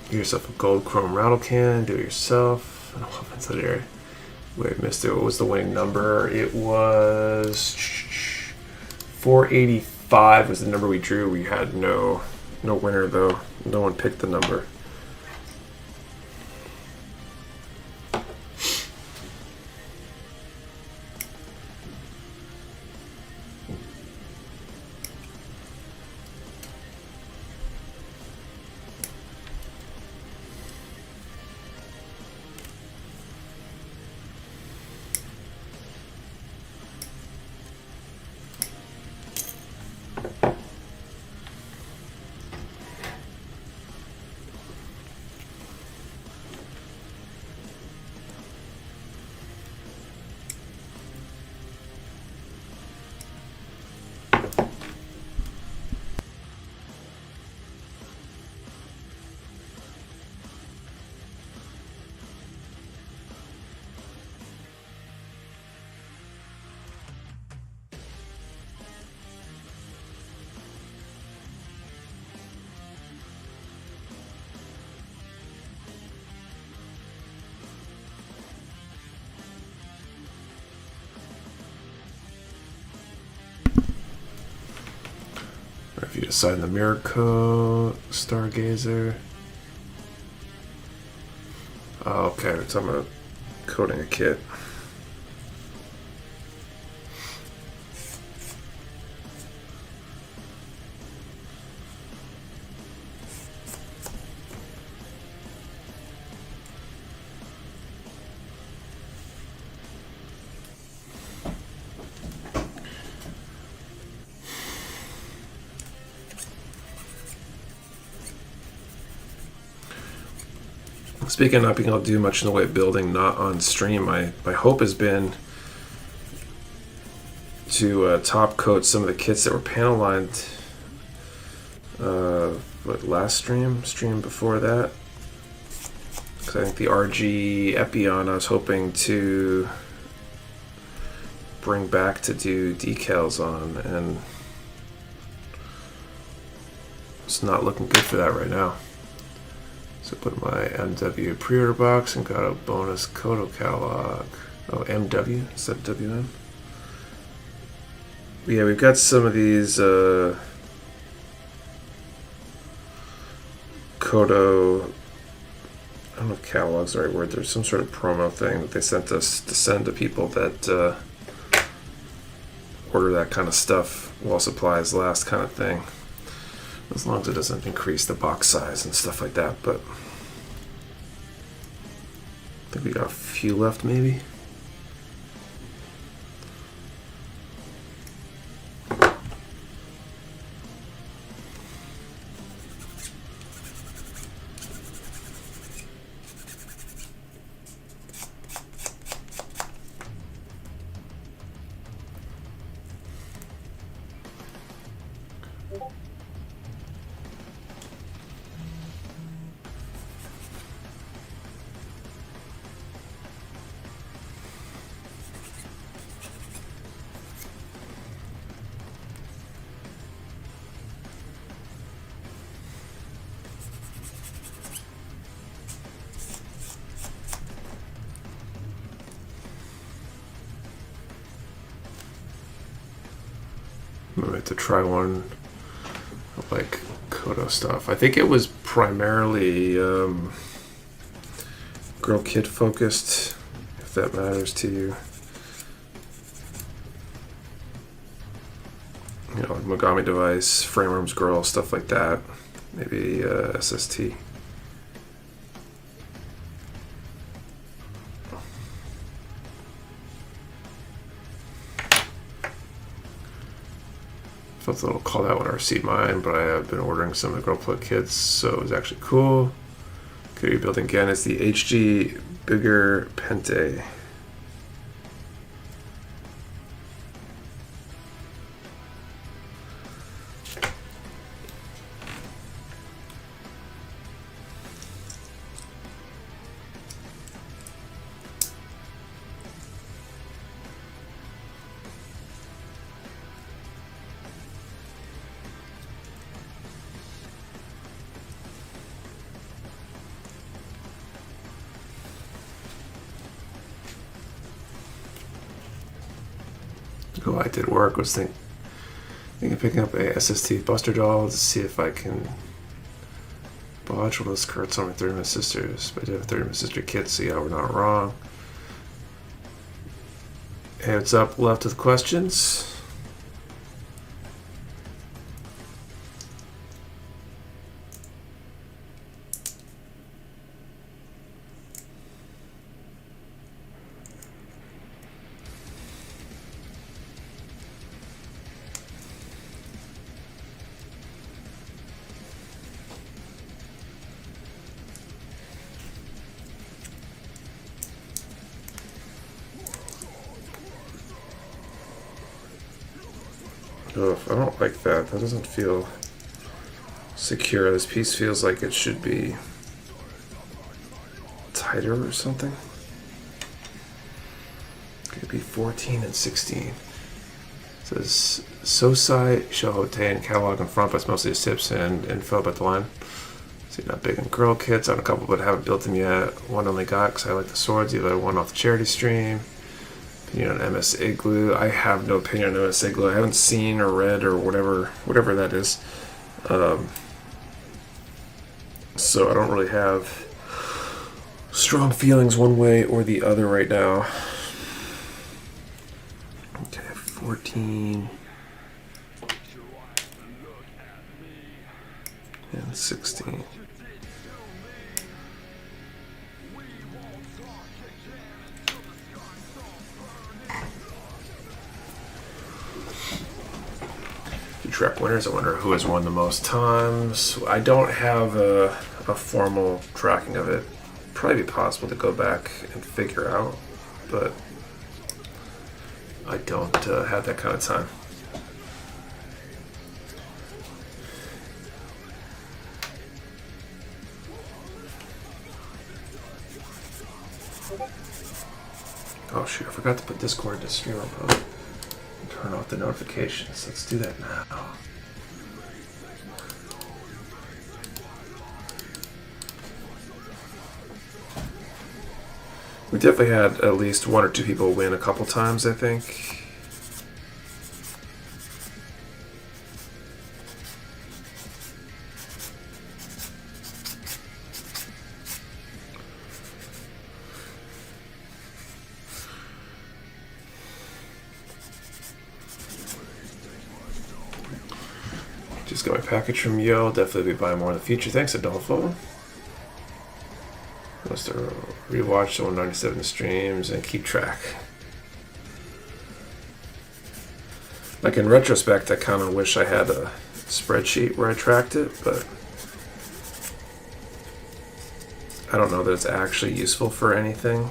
Get yourself a gold chrome rattle can, do it yourself. I don't know if there. Wait, missed it. What was the winning number? It was 485 was the number we drew. We had no winner though. No one picked the number. If you assign the mirror code, Stargazer. Oh, okay, we're talking about coding a kit. Speaking of not being able to do much in the way of building, not on stream, my hope has been to top coat some of the kits that were panel lined. Last stream before that. Because I think the RG Epion I was hoping to bring back to do decals on, and It's not looking good for that right now. So put my MW pre-order box and got a bonus Kodo catalog. Oh, MW instead of WM. Yeah, we've got some of these Kodo, I don't know if catalog's the right word, there's some sort of promo thing that they sent us to send to people that order that kind of stuff while supplies last kind of thing. As long as it doesn't increase the box size and stuff like that, but I think we got a few left maybe. I'm gonna have to try one of like Kodo stuff. I think it was primarily girl kid focused, if that matters to you. You know, like Mogami device, frame arms girl, stuff like that. Maybe SST. Felt a little called out when I received mine, but I have been ordering some of the girl plug kits, so it was actually cool. Could be building again. It's the HG Bigger Pente. Oh, I did work. Was thinking of picking up a SST Buster doll to see if I can bodge one of those skirts on my 30 Minute Sisters. But I did have a 30 Minute Sister kit, so yeah, we're not wrong. Hey, what's up? Left with questions? Ugh, I don't like that. That doesn't feel secure. This piece feels like it should be tighter or something. Could be 14 and 16. It says Sosai Shohoten catalog in front, but it's mostly just tips and info about the line. See, not big in girl kits. I own a couple, but haven't built them yet. One only got because I like the swords. The other one off the charity stream. Opinion on MS Igloo. I have no opinion on MS Igloo. I haven't seen or read or whatever that is. So I don't really have strong feelings one way or the other right now. Okay, 14 and 16. Track winners. I wonder who has won the most times. I don't have a formal tracking of it. Probably be possible to go back and figure out, but I don't have that kind of time. Oh shoot, I forgot to put Discord to streamer mode. Turn off the notifications. Let's do that now. We definitely had at least one or two people win a couple times, I think. Just got my package from Yo. Definitely be buying more in the future. Thanks, Adolfo. Must have rewatched the 197 streams and keep track. Like in retrospect, I kind of wish I had a spreadsheet where I tracked it, but I don't know that it's actually useful for anything.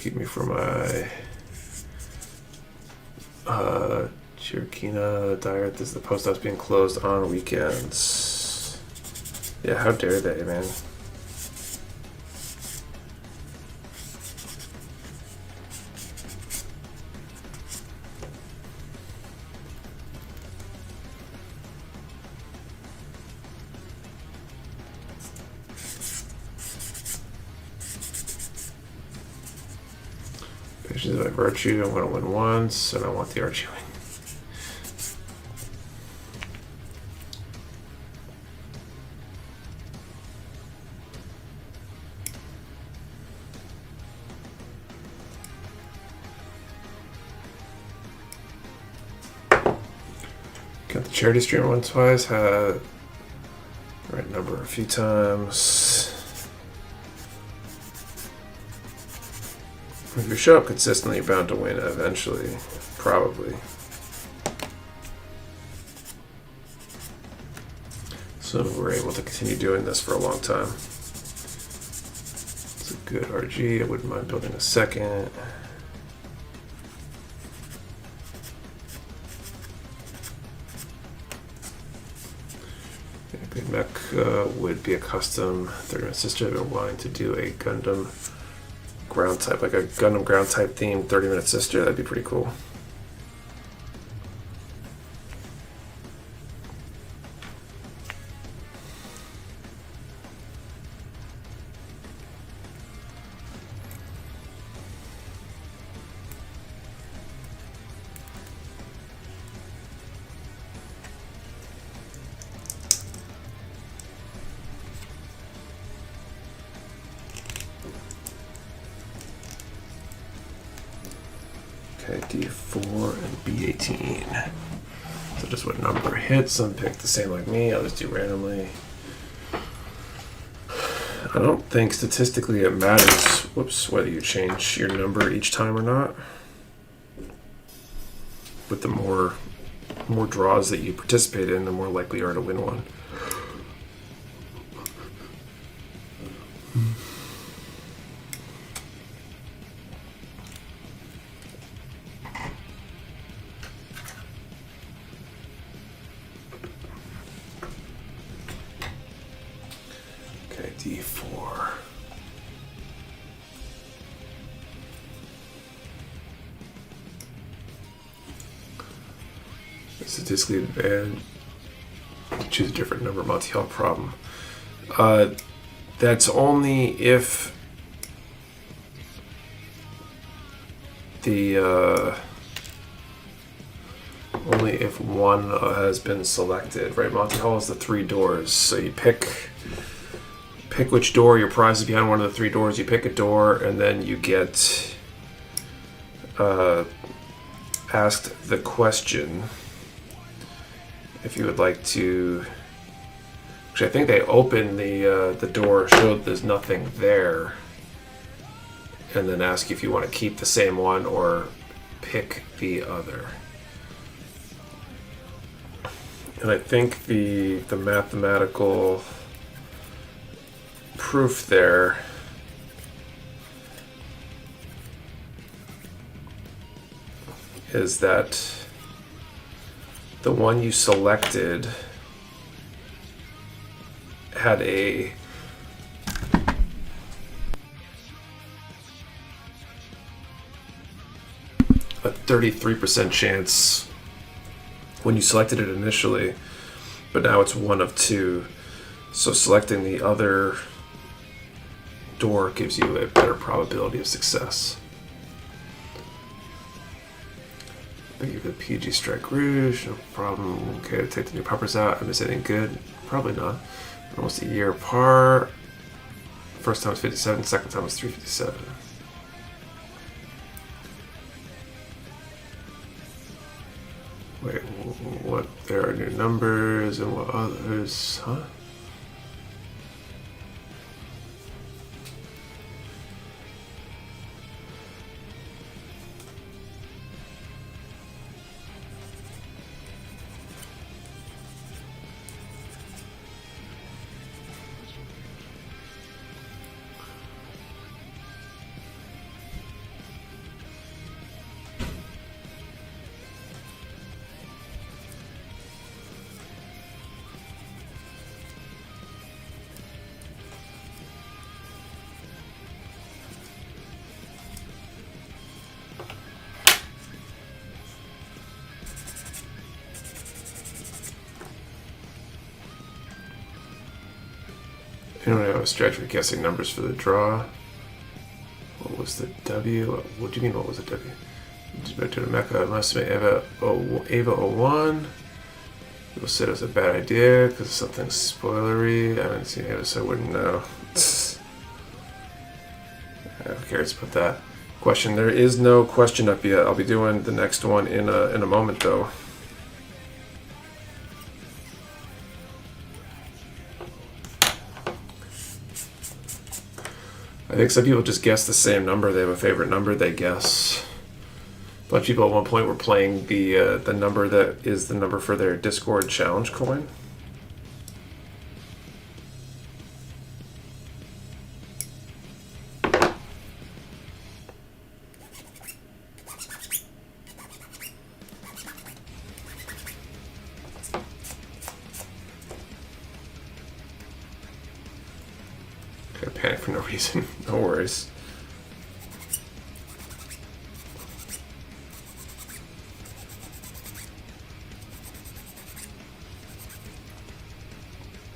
Keep me from my Chirkina diet. This is the post office being closed on weekends. Yeah, how dare they, man? Patience by virtue. I want to win once, and I want the Archie win. Got the charity stream once, twice. Had the right number a few times. If you show up consistently, you're bound to win eventually. Probably. So we're able to continue doing this for a long time. It's a good RG. I wouldn't mind building a second. A good mech would be a custom 30-minute sister. I've been wanting to do a Gundam ground type, like a Gundam ground type themed 30-minute sister. That'd be pretty cool. Okay, D4 and B18. So just what number hits. Some pick the same like me. I'll just do randomly. I don't think statistically it matters, whoops, whether you change your number each time or not. With the more draws that you participate in, the more likely you are to win one. D4. Statistically advanced. Choose a different number. Multi-hall problem. That's only if one has been selected. Right, multi-hall is the 3 doors. So you pick which door. Your prize is behind one of the 3 doors. You pick a door, and then you get asked the question if you would like to. Actually, I think they open the door, show that there's nothing there, and then ask you if you want to keep the same one or pick the other. And I think the mathematical proof there is that the one you selected had a 33% chance when you selected it initially, but now it's 1 of 2. So selecting the other door gives you a better probability of success. You could PG Strike Rouge, no problem. Okay, take the new poppers out. I miss anything good? Probably not. Almost a year apart. First time was 57, second time was 357. Wait, what? There are new numbers and what others? Huh? Anyone have a stretch for guessing numbers for the draw? What was the W? What do you mean, what was the W? Just back to the Mecha. I must admit, Ava 01. People said it was a bad idea because something spoilery. I haven't seen Ava, so I wouldn't know. Who cares about that? Question. There is no question up yet. I'll be doing the next one in a moment, though. I think some people just guess the same number. They have a favorite number they guess. A bunch of people at one point were playing the number that is the number for their Discord challenge coin. Panic for no reason. No worries.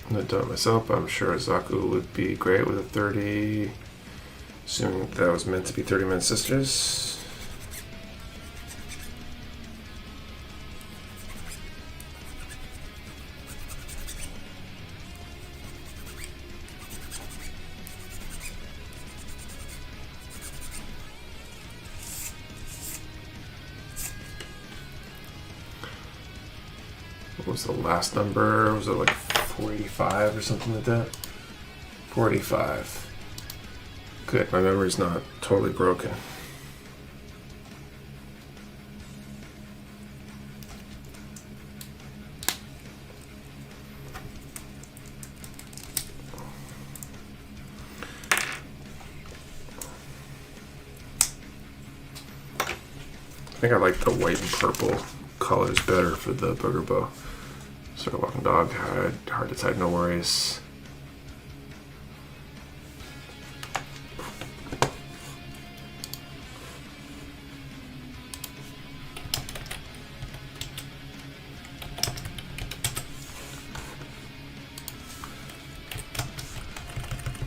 I'm not done it myself, but I'm sure Zaku would be great with a 30. Assuming that was meant to be 30-man sisters. What was the last number? Was it like 485 or something like that? 485. Good, my memory's not totally broken. I think I like the white and purple colors better for the booger bow. Sort of walking dog, hard to type, no worries.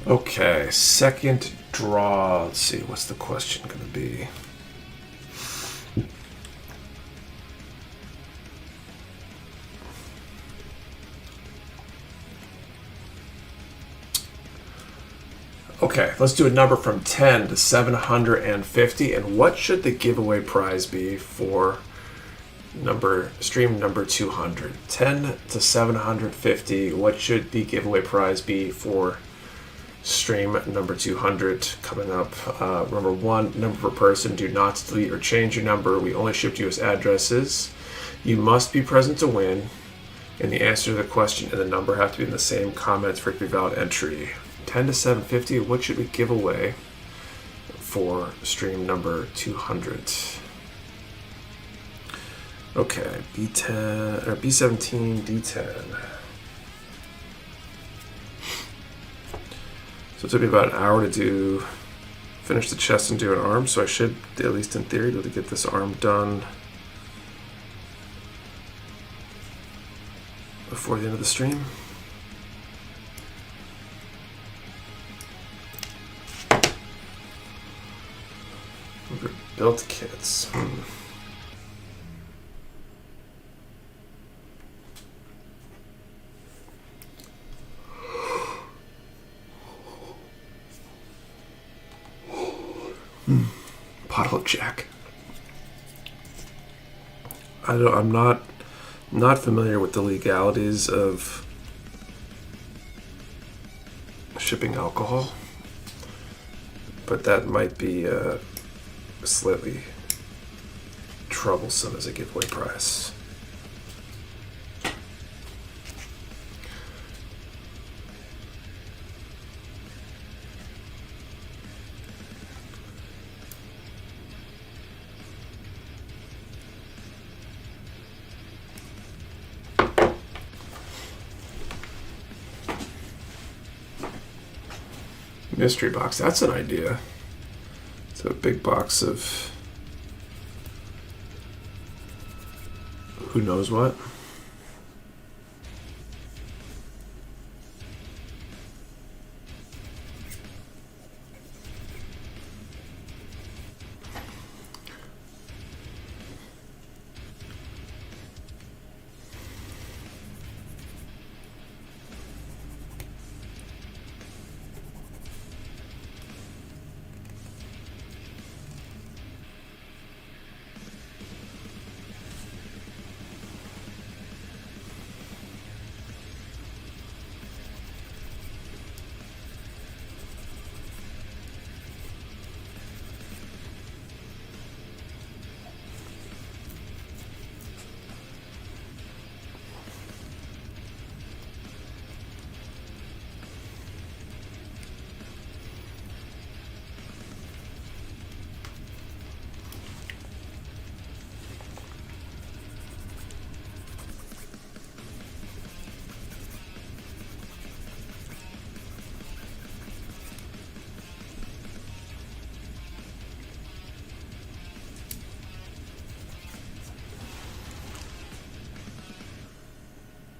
Okay, second draw. Let's see, what's the question going to be? Okay, let's do a number from 10 to 750, and what should the giveaway prize be for stream number 200? 10 to 750, what should the giveaway prize be for stream number 200 coming up? Number 1, number per person. Do not delete or change your number. We only shipped US addresses. You must be present to win, and the answer to the question and the number have to be in the same comments for it to be valid entry. 10 to 750, what should we give away for stream number 200? Okay, B10 or B17, D10. So it took me about an hour to do finish the chest and do an arm, so I should, at least in theory, be able to get this arm done before the end of the stream. Built kits. Pottle Jack. I'm not familiar with the legalities of shipping alcohol, but that might be slightly troublesome as a giveaway prize. Mystery box, that's an idea. It's a big box of who knows what.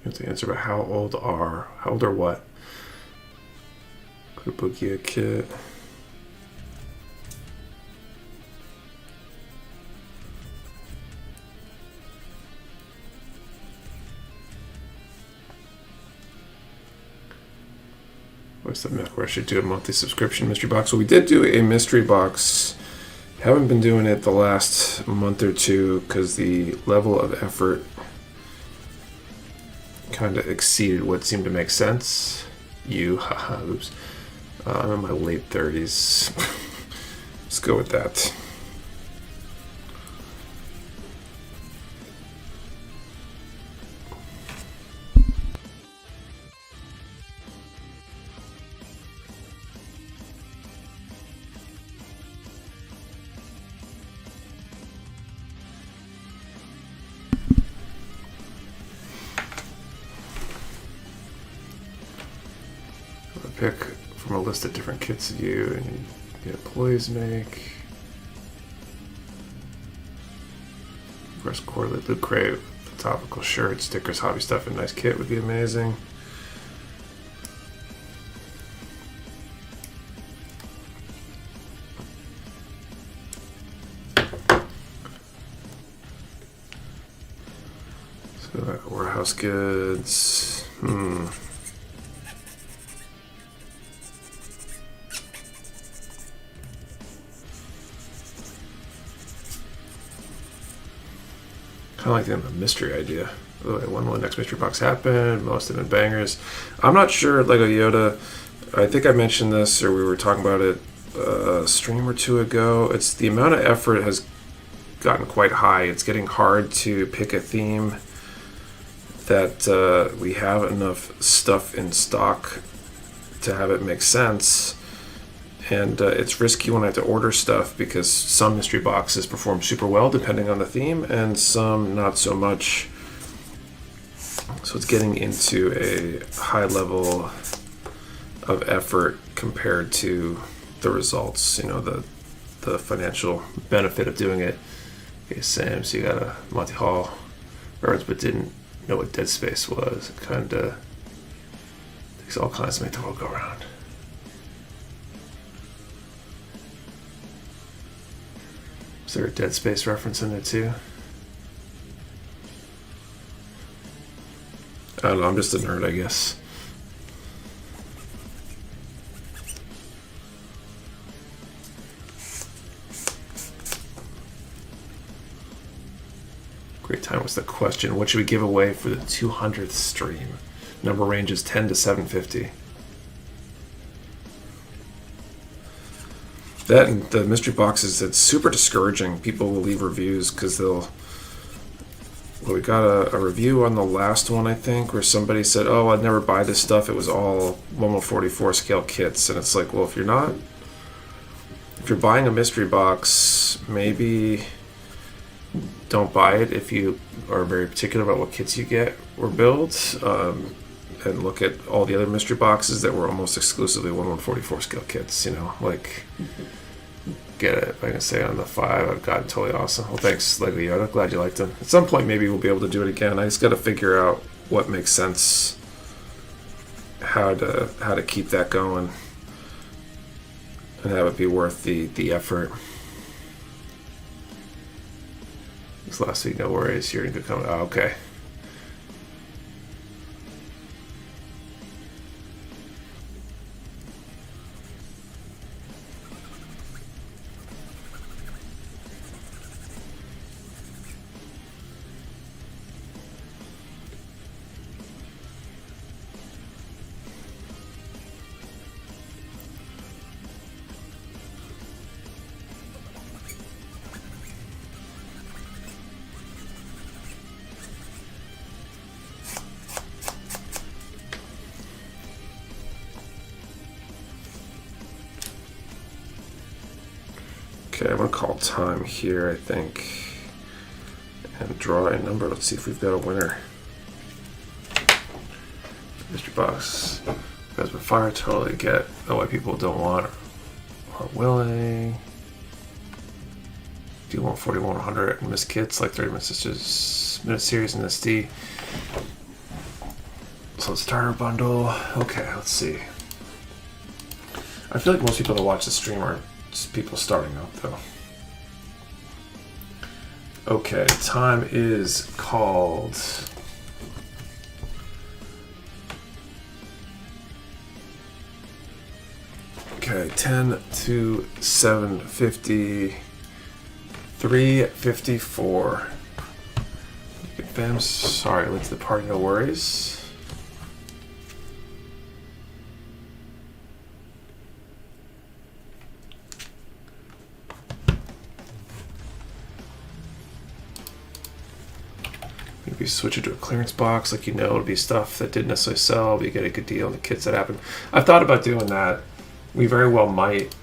You have to answer about how old are what? Kubugia kit. What's the where I should do a monthly subscription mystery box? So we did do a mystery box. Haven't been doing it the last month or two because the level of effort kind of exceeded what seemed to make sense. Oops. I'm in my late 30s. Let's go with that. Pick from a list of different kits you and the employees make. Breast correlate, loot crate, the topical shirt, stickers, hobby stuff, and nice kit would be amazing. So warehouse goods. Kind of like the mystery idea. When will the next mystery box happen? Most have been bangers. I'm not sure, Lego Yoda. I think I mentioned this, or we were talking about it a stream or two ago. It's the amount of effort has gotten quite high. It's getting hard to pick a theme that we have enough stuff in stock to have it make sense. And it's risky when I have to order stuff because some mystery boxes perform super well depending on the theme and some not so much. So it's getting into a high level of effort compared to the results, you know, the financial benefit of doing it. Okay, Sam, so you got a Monty Hall reference, but didn't know what Dead Space was. It kind of takes all kinds to make the world go round. Is there a Dead Space reference in there too? I don't know, I'm just a nerd, I guess. Great time was the question. What should we give away for the 200th stream? Number range is 10 to 750. That and the mystery boxes, it's super discouraging. People will leave reviews because they'll... Well, we got a review on the last one, I think, where somebody said, oh, I'd never buy this stuff. It was all 1/44 scale kits. And it's like, well, if you're buying a mystery box, maybe don't buy it if you are very particular about what kits you get or build. And look at all the other mystery boxes that were almost exclusively 1/44 scale kits, you know, like... Get it. If I can say on the 5, I've gotten totally awesome. Well, thanks, Lego Yoda. Glad you liked them. At some point, maybe we'll be able to do it again. I just got to figure out what makes sense, how to keep that going, and have it be worth the effort. This last week, no worries. You're in good company. Oh, okay. Okay, I'm going to call time here, I think, and draw a number. Let's see if we've got a winner. Mr. Box. Guys, but fire totally get why people don't want or willing. Do you want 4100 and miss kits like 30 minute series in SD? So starter bundle. Okay, let's see. I feel like most people that watch the stream are just people starting out though. Okay, time is called. Okay, 10 to 750, 354. Bam, sorry, late to the party, no worries. Maybe switch it to a clearance box, like, you know, it'll be stuff that didn't necessarily sell, but you get a good deal on the kits that happen. I've thought about doing that. We very well might.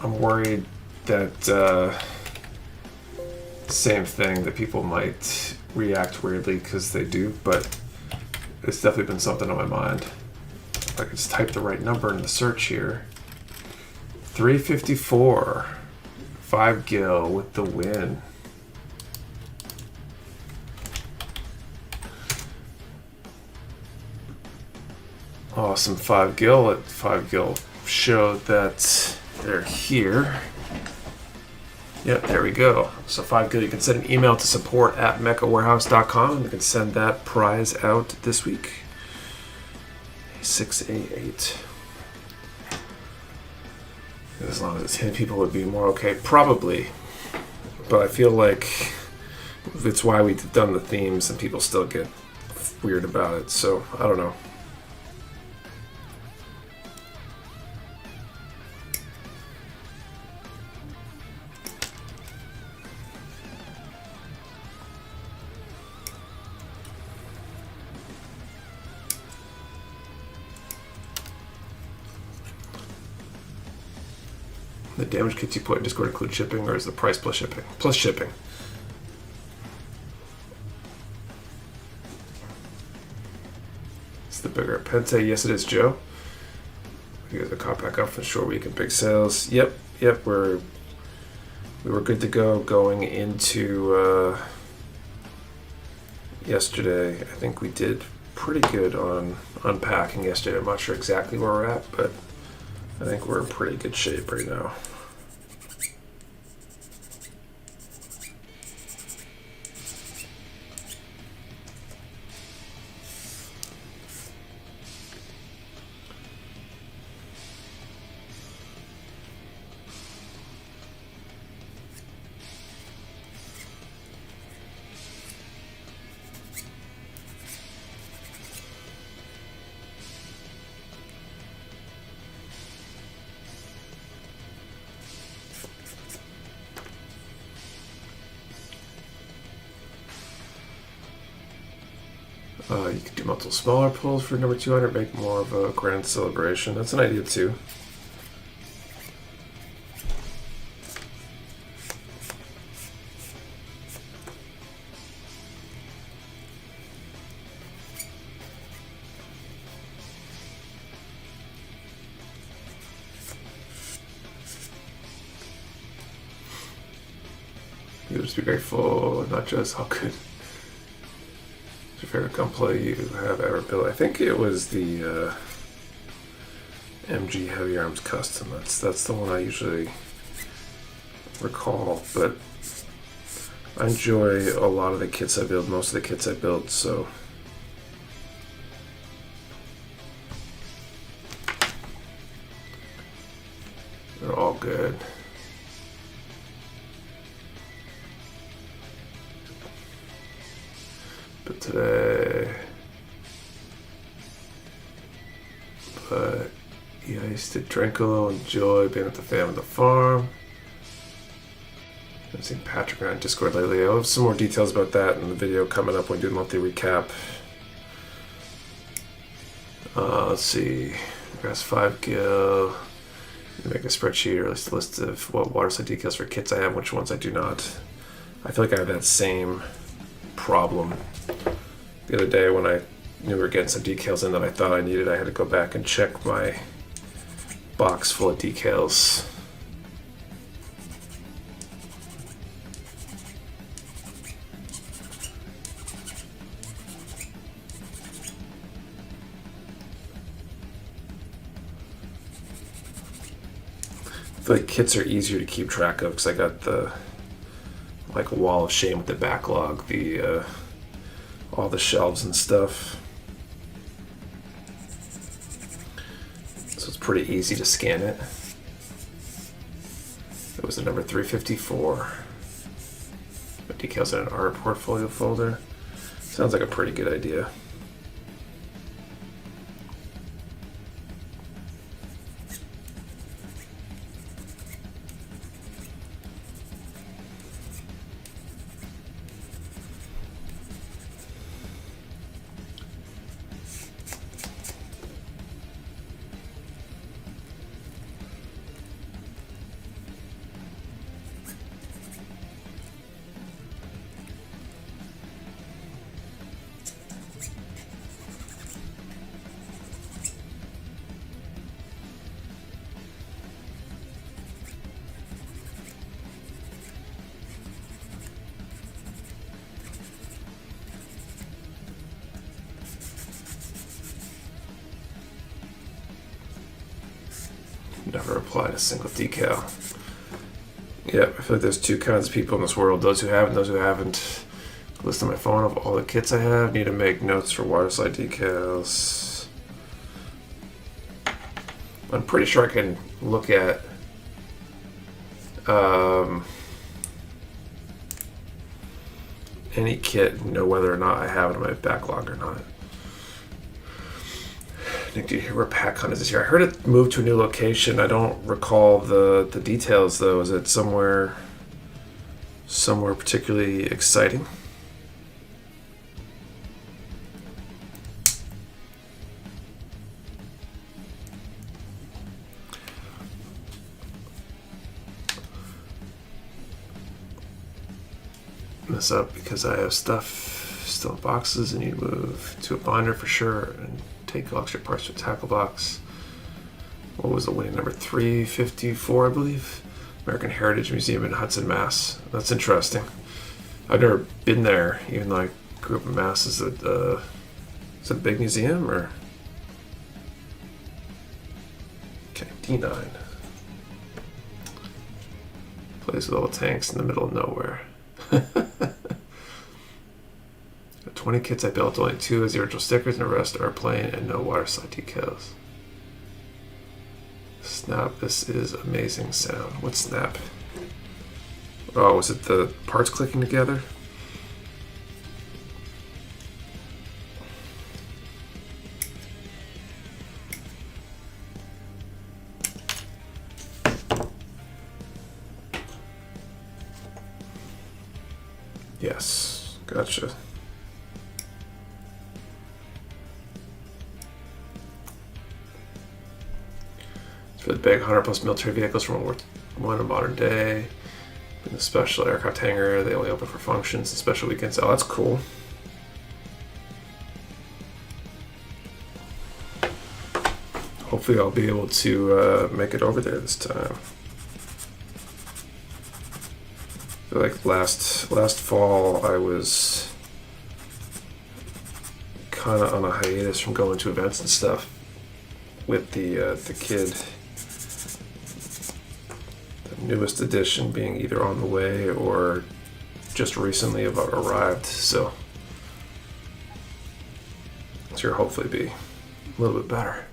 I'm worried that same thing, that people might react weirdly because they do, but it's definitely been something on my mind. If I could just type the right number in the search here. 354. 5 gil with the win. Awesome. 5 gil at 5 gil showed that they're here. Yep, there we go. So 5 gil, you can send an email to support@mechawarehouse.com and you can send that prize out this week. 688. As long as it's hitting people would be more okay. Probably. But I feel like it's why we've done the themes and people still get weird about it. So I don't know. The damage kits you put in Discord include shipping, or is the price plus shipping? Plus shipping. It's the bigger Pente. Yes, it is, Joe. You guys are caught back up from the short week and big sales. Yep. We were good to go going into yesterday. I think we did pretty good on unpacking yesterday. I'm not sure exactly where we're at, but I think we're in pretty good shape right now. You could do multiple smaller pulls for number 200, make more of a grand celebration. That's an idea too. You just be grateful, not just how good your favorite gunplay you have ever built. I think it was the MG Heavy Arms Custom. That's the one I usually recall, but I enjoy a lot of the kits I build, most of the kits I build, so they're all good. But today, yeah, I used to drink a little, enjoy being with the fam at the farm. I've seen Patrick on Discord lately. I'll have some more details about that in the video coming up when we do the monthly recap. Let's see, Grass 5 Gil. Make a spreadsheet or a list of what water slide decals for kits I have, which ones I do not. I feel like I have that same problem. The other day when I knew we were getting some decals in that I thought I needed, I had to go back and check my box full of decals. I feel like kits are easier to keep track of because I got the like wall of shame with the backlog, the all the shelves and stuff. So it's pretty easy to scan it. It was the number 354. But decals in an art portfolio folder. Sounds like a pretty good idea. Never applied a single decal. Yep, I feel like there's two kinds of people in this world: those who have and those who haven't. List on my phone of all the kits I have. Need to make notes for water slide decals. I'm pretty sure I can look at any kit and know whether or not I have it in my backlog or not. Nick, do you hear where Pack Hunt is this year? I heard it moved to a new location. I don't recall the details though. Is it somewhere particularly exciting? This up because I have stuff still in boxes and need to move to a binder for sure and take extra parts to a tackle box. what was the winning number? 354, I believe. American Heritage Museum in Hudson, Mass. That's interesting. I've never been there, even though I grew up in Mass. Is it a big museum or? Okay, D9. Place with all the tanks in the middle of nowhere. 20 kits I built, only 2 as the original stickers, and the rest are plain and no water slide decals. Snap, this is amazing sound. What's snap? Oh, was it the parts clicking together? Yes, gotcha. For the big 100+ military vehicles from World War I in modern day. In the special aircraft hangar, they only open for functions and special weekends. Oh, that's cool. Hopefully I'll be able to make it over there this time. I feel like last fall I was kind of on a hiatus from going to events and stuff with the kid. Newest edition being either on the way or just recently have arrived, so this year hopefully be a little bit better.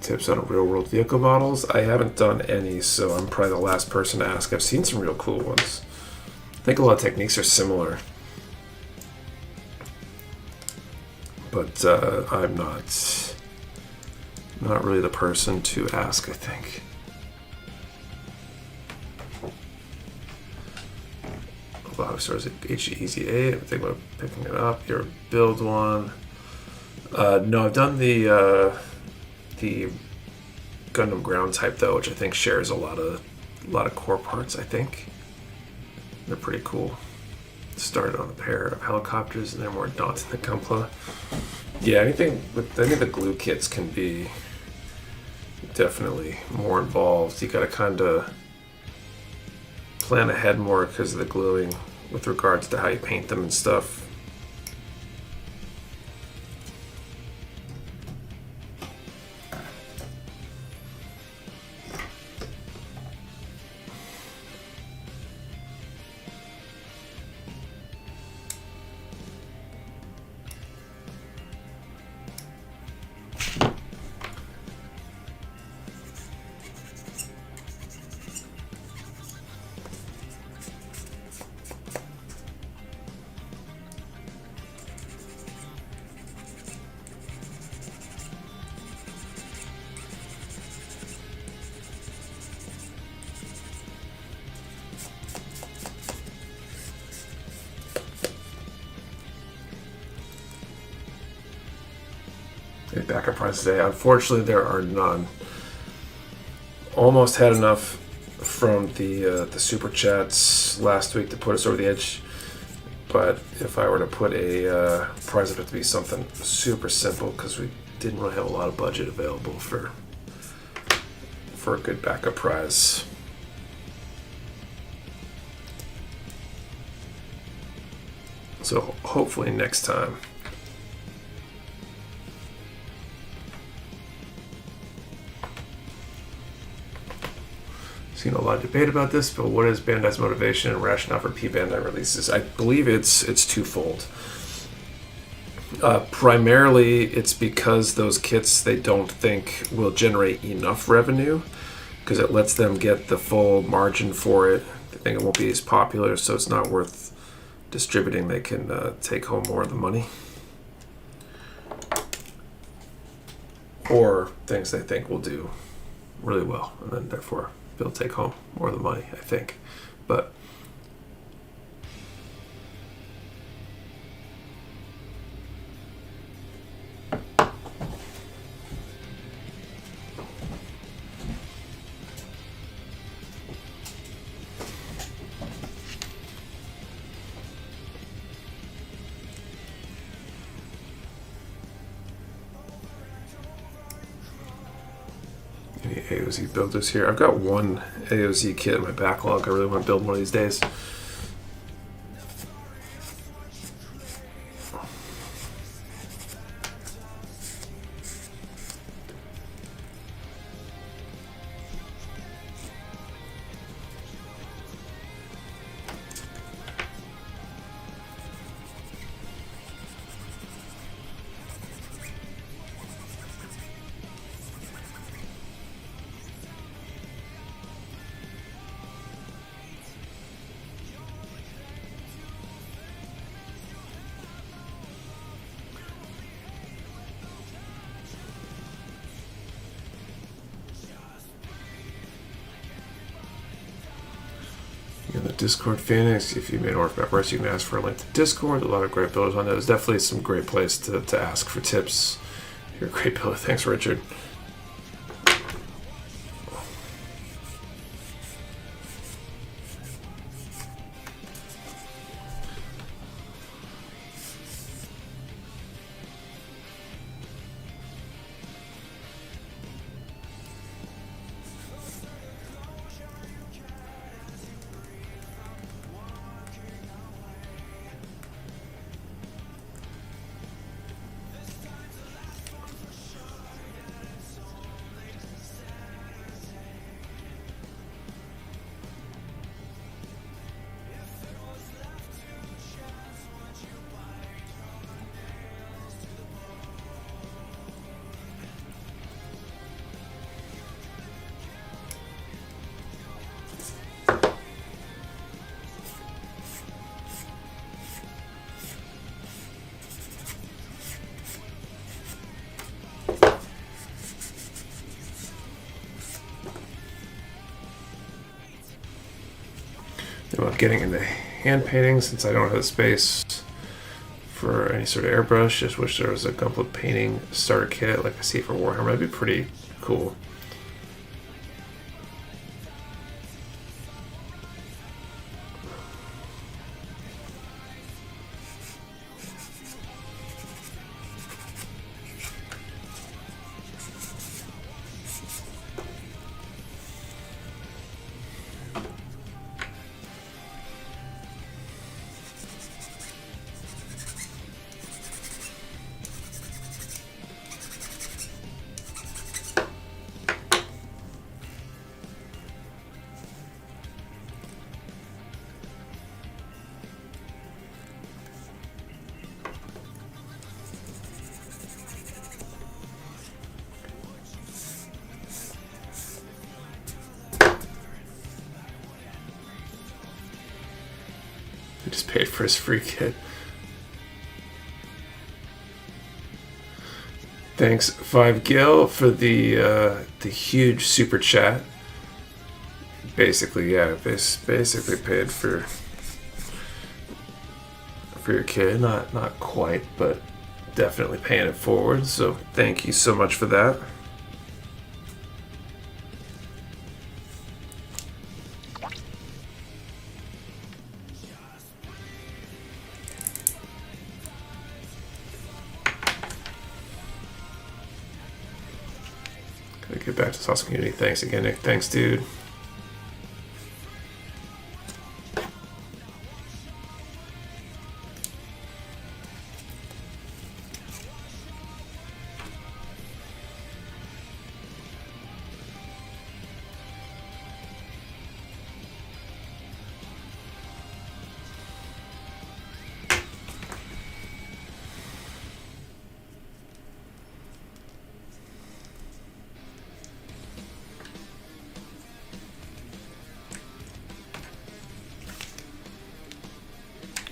Tips on real world vehicle models. I haven't done any, so I'm probably the last person to ask. I've seen some real cool ones. I think a lot of techniques are similar, but I'm not really the person to ask, I think. Wow, stars at Easy 8. I'm thinking about picking it up. Your build one. No, I've done the Gundam ground type though, which I think shares a lot of core parts. I think they're pretty cool. Started on a pair of helicopters, and they're more daunting than Gunpla. Yeah, anything with any of the glue kits can be definitely more involved. You got to kind of plan ahead more because of the gluing with regards to how you paint them and stuff. Backup prize today. Unfortunately, there are none. Almost had enough from the super chats last week to put us over the edge, but if I were to put a prize, it would have to be something super simple because we didn't really have a lot of budget available for a good backup prize. So hopefully next time. Seen a lot of debate about this, but what is Bandai's motivation and rationale for Bandai releases? I believe it's twofold. Primarily, it's because those kits they don't think will generate enough revenue, because it lets them get the full margin for it. think it won't be as popular, so it's not worth distributing. They can take home more of the money. Or things they think will do really well, and then therefore they'll take home more of the money, I think. But any AOZ builders here? I've got one AOZ kit in my backlog. I really want to build one of these days. In the Discord Phoenix, if you made Orc Peppers, you can ask for a link to Discord. A lot of great builders on there. There's definitely some great place to ask for tips. You're a great builder. Thanks, Richard. About getting into hand painting, since I don't have the space for any sort of airbrush. Just wish there was a Gunpla painting starter kit like I see for Warhammer. That'd be pretty cool. He just paid for his free kit. Thanks, 5Gil, for the huge super chat. Basically, yeah, basically paid for your kid. Not quite, but definitely paying it forward. So thank you so much for that. Gotta get back to Sauce Community. Thanks again, Nick. Thanks, dude.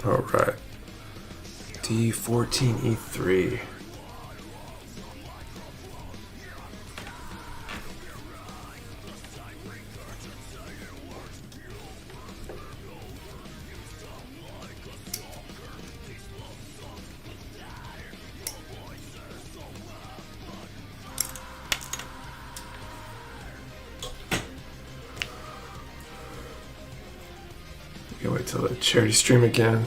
All right. D14E3. Can't wait till the charity stream again.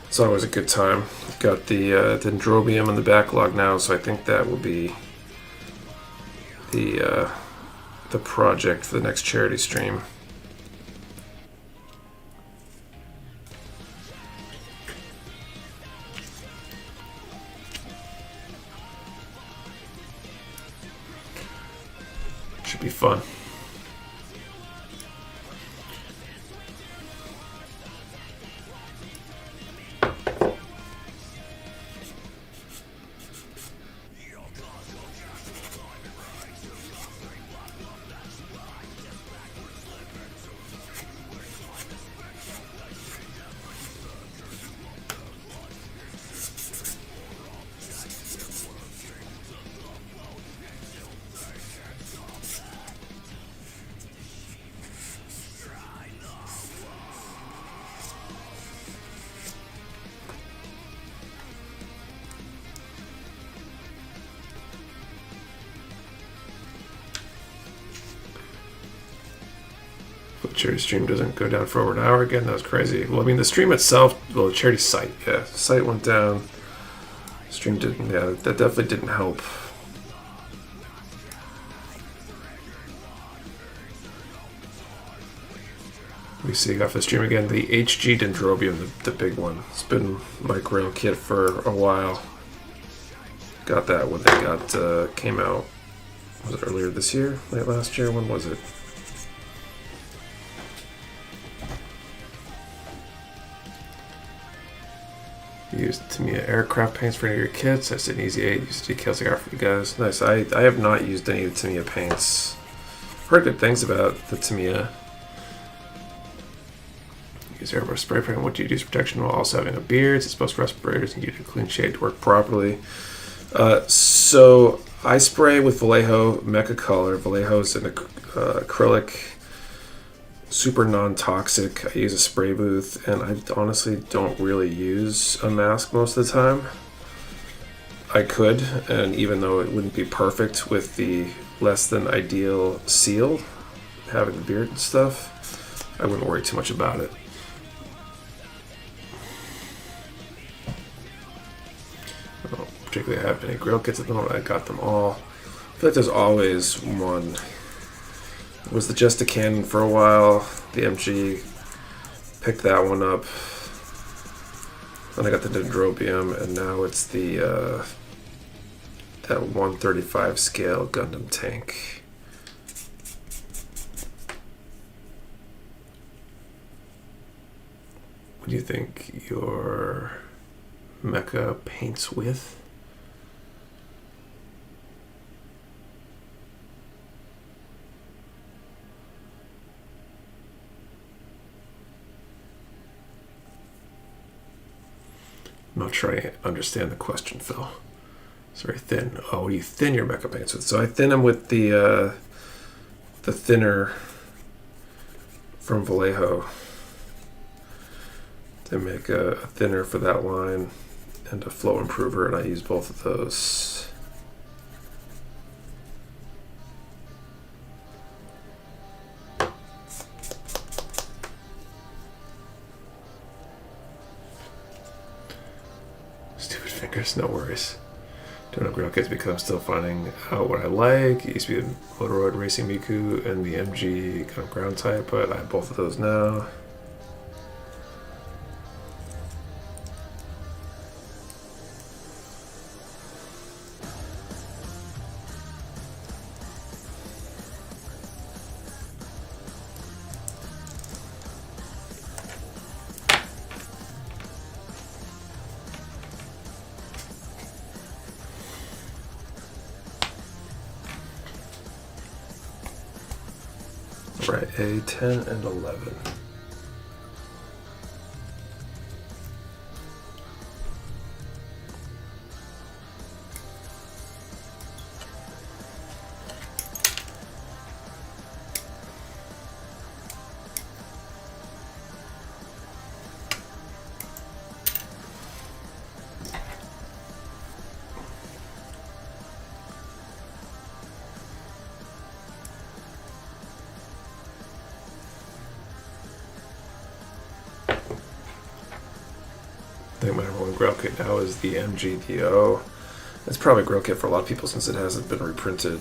It's always a good time. I've got the Dendrobium in the backlog now, so I think that will be the project for the next charity stream. Should be fun. The charity stream doesn't go down for over an hour again. That was crazy. Well, I mean, the stream itself, well, the charity site, yeah, the site went down. Stream didn't, yeah, that definitely didn't help. We see off the stream again the HG Dendrobium, the big one. It's been my grail kit for a while. Got that when they came out. Was it earlier this year? Late last year? When was it? Used Tamiya aircraft paints for any of your kits. I said Easy 8. Used decals I got for you guys. Nice. I have not used any of the Tamiya paints. Heard good things about the Tamiya. Use airbrush spray paint. What do you use protection while also having a beard? It's supposed to respirators and give you a clean shade to work properly. So I spray with Vallejo Mecha Color. Vallejo's an acrylic, super non-toxic. I use a spray booth, and I honestly don't really use a mask most of the time. I could, and even though it wouldn't be perfect with the less than ideal seal, having the beard and stuff, I wouldn't worry too much about it. I don't particularly have any grill kits at the moment. I got them all. I feel like there's always one. It was the Just a Cannon for a while. The MG, picked that one up. Then I got the Dendrobium, and now it's the that 135 scale Gundam tank. What do you think your mecha paints with? I'm not sure I understand the question, Phil. It's very thin. Oh, you thin your mecha paints with? So I thin them with the thinner from Vallejo. They make a thinner for that line and a flow improver, and I use both of those. Stupid fingers, no worries. Don't have grill kits because I'm still finding out what I like. It used to be the Motoroid Racing Miku and the MG kind of ground type, but I have both of those now. Right, A10 and 11. think my number one Grail kit now is the MGDO. It's probably a Grail kit for a lot of people since it hasn't been reprinted.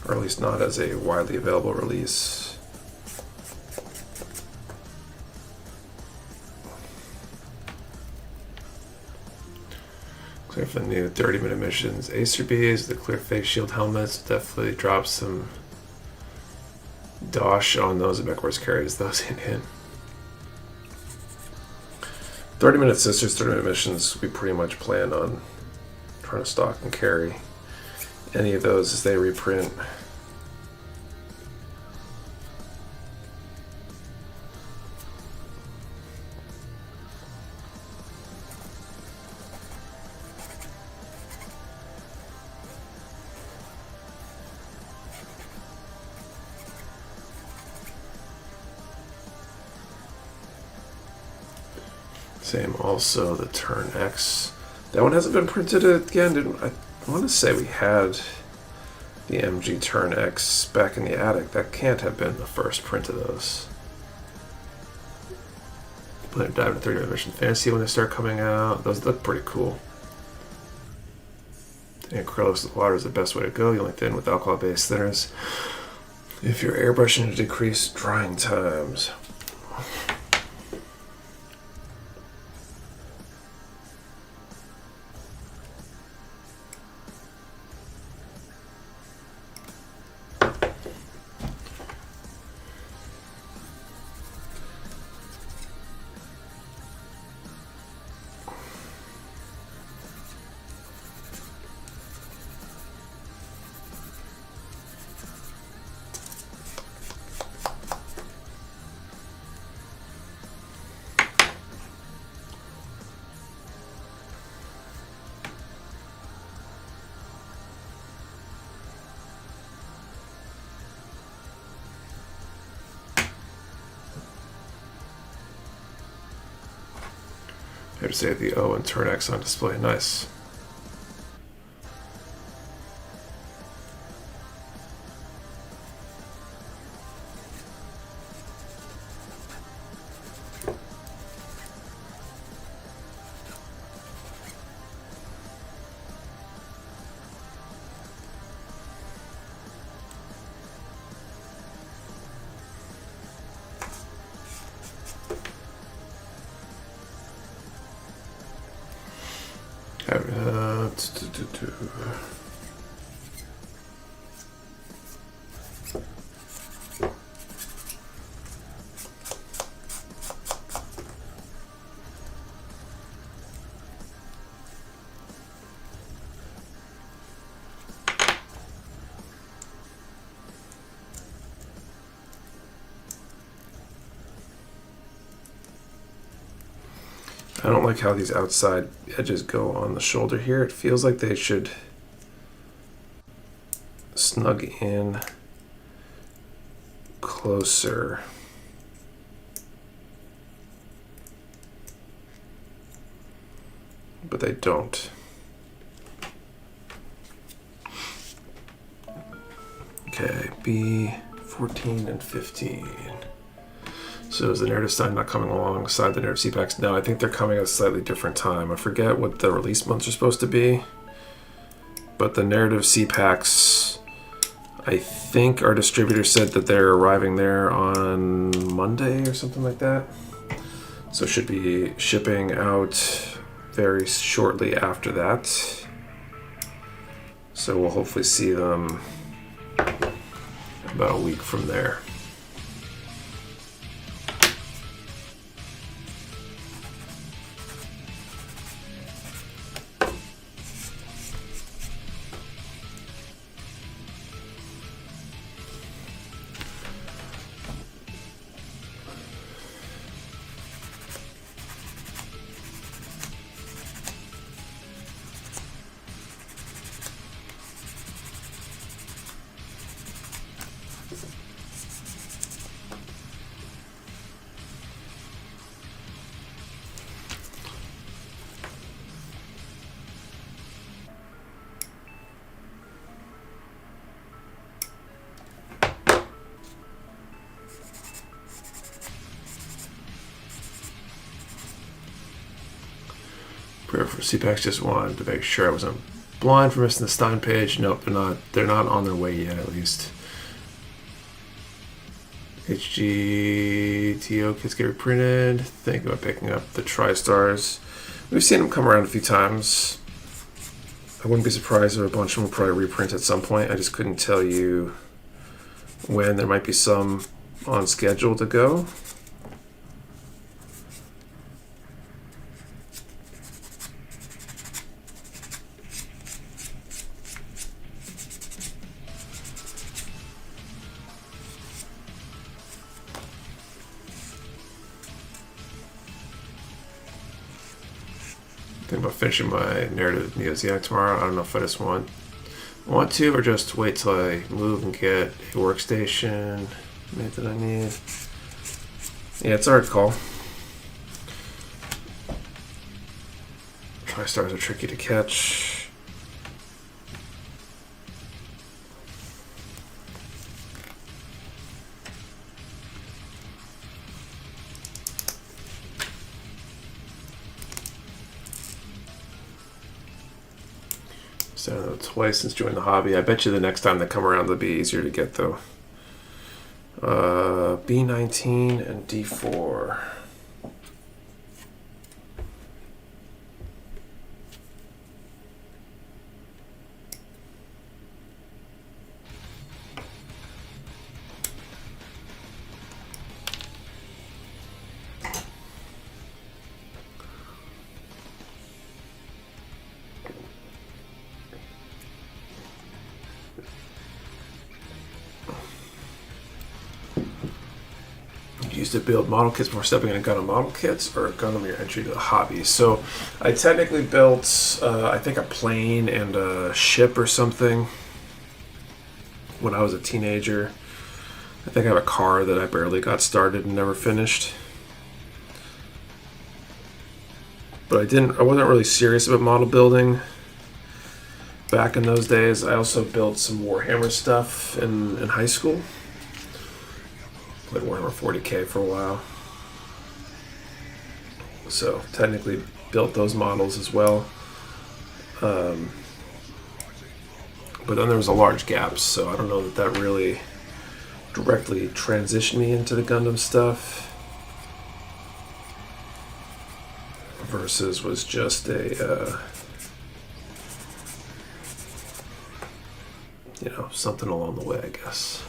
Or at least not as a widely available release. Clear for the new 30-minute missions. Acer Bees, the clear face shield helmets, definitely drop some dosh on those. Mecha Warehouse carries those in. 30-minute sisters, 30-minute missions, we pretty much plan on trying to stock and carry any of those as they reprint. Same also the Turn X. That one hasn't been printed again. I want to say we had the MG Turn X back in the attic. That can't have been the first print of those. But dive into 30-minute mission fantasy when they start coming out. Those look pretty cool. And acrylics with water is the best way to go. You only thin with alcohol-based thinners if you're airbrushing to decrease drying times. I have to say the O and Turn X on display. Nice. I don't like how these outside edges go on the shoulder here. It feels like they should snug in closer. But they don't. Okay, B14 and 15. So is the narrative sign not coming alongside the narrative CPACs? No, I think they're coming at a slightly different time. I forget what the release months are supposed to be. But the narrative CPACs, I think our distributor said that they're arriving there on Monday or something like that. So should be shipping out very shortly after that. So we'll hopefully see them about a week from there. For CPAX, just wanted to make sure I wasn't blind for missing the Stein page. Nope, they're not. They're not on their way yet, at least. HGTO kits get reprinted. Think about picking up the TriStars. We've seen them come around a few times. I wouldn't be surprised if a bunch of them will probably reprint at some point. I just couldn't tell you when. There might be some on schedule to go. Think about finishing my narrative Neoziac tomorrow. I don't know if I just want to or just wait till I move and get a workstation made that I need. Yeah, it's a hard call. TriStars are tricky to catch. So twice since joining the hobby. I bet you the next time they come around they'll be easier to get though. B19 and D4. Used to build model kits before stepping into Gundam model kits, or Gundam your entry to the hobby. So I technically built, I think, a plane and a ship or something when I was a teenager. I think I have a car that I barely got started and never finished. But I wasn't really serious about model building back in those days. I also built some Warhammer stuff in high school. Played Warhammer 40k for a while. So technically built those models as well. But then there was a large gap, so I don't know that really directly transitioned me into the Gundam stuff. Versus was just a, something along the way, I guess.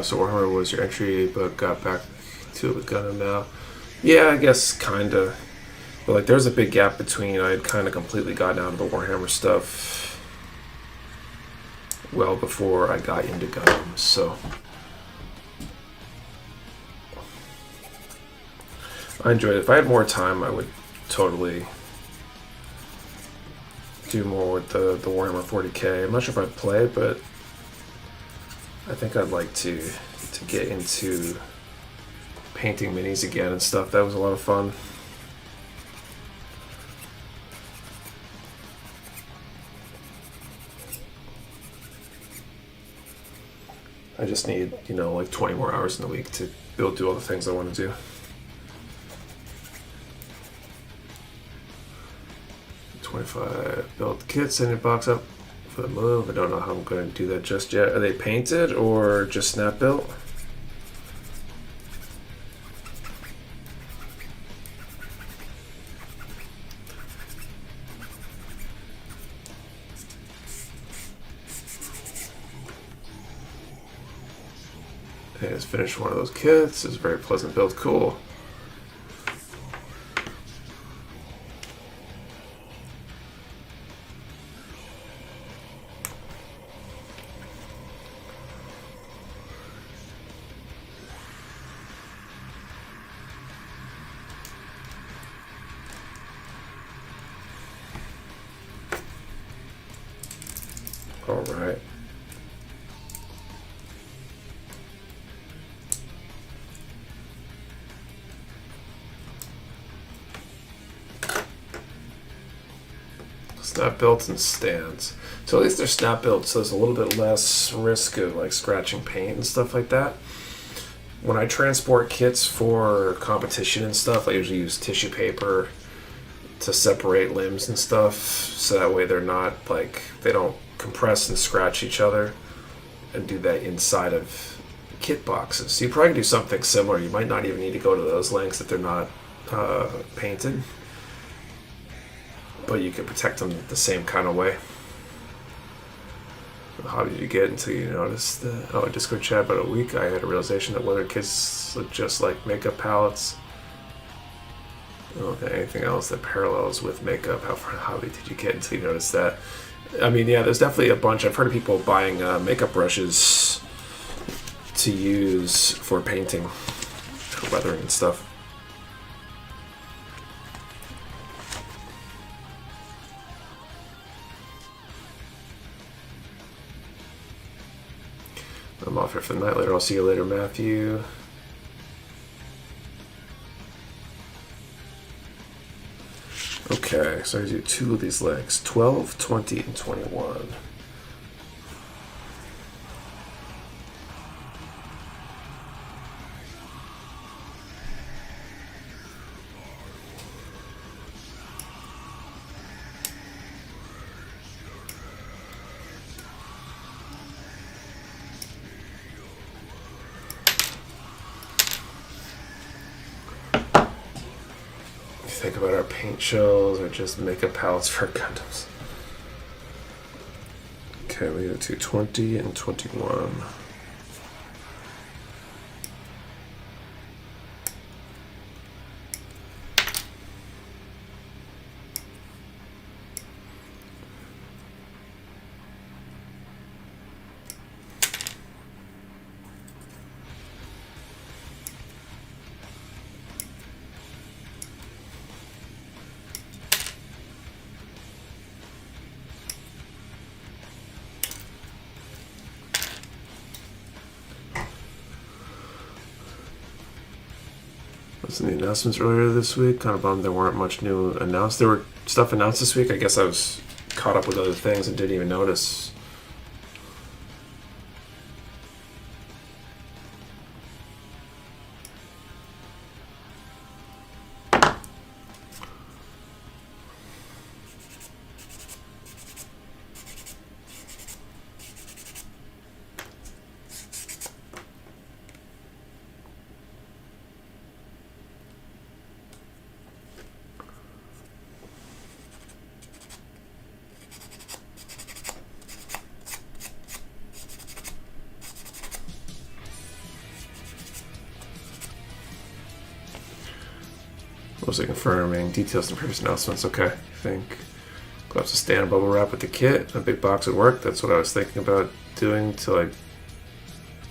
So Warhammer was your entry, but got back to it with Gundam now. Yeah, I guess kinda. But like, there's a big gap between. I had kind of completely gotten out of the Warhammer stuff well before I got into Gundam. So I enjoyed it. If I had more time, I would totally do more with the Warhammer 40k. I'm not sure if I'd play, but I think I'd like to get into painting minis again and stuff. That was a lot of fun. I just need, like 20 more hours in the week to be able to do all the things I want to do. 25 built kits, send your box up for the move. I don't know how I'm going to do that just yet. Are they painted or just snap built? Okay, just finished one of those kits. It's a very pleasant build. Cool. snap built and stands. So at least they're snap built, so there's a little bit less risk of like scratching paint and stuff like that. When I transport kits for competition and stuff, I usually use tissue paper to separate limbs and stuff, so that way they're not like, they don't compress and scratch each other, and do that inside of kit boxes. So you probably can do something similar. You might not even need to go to those lengths if they're not painted, but you can protect them the same kind of way. How did you get until you noticed that? Discord chat about a week, I had a realization that leather kits look just like makeup palettes. Okay, anything else that parallels with makeup? How far hobby did you get until you noticed that? I mean, yeah, there's definitely a bunch. I've heard of people buying makeup brushes to use for painting, for weathering and stuff. I'm off here for the night. Later, I'll see you later, Matthew. Okay, so I do 2 of these legs, 12, 20, and 21. Think about our paint shells or just makeup palettes for Gundams. Okay, we go to 20 and 21. In the announcements earlier this week, kind of bummed there weren't much new announced. There were stuff announced this week. I guess I was caught up with other things and didn't even notice. Mostly confirming details in previous announcements. Okay, I think gloves to stand bubble wrap with the kit. A big box would work. That's what I was thinking about doing till I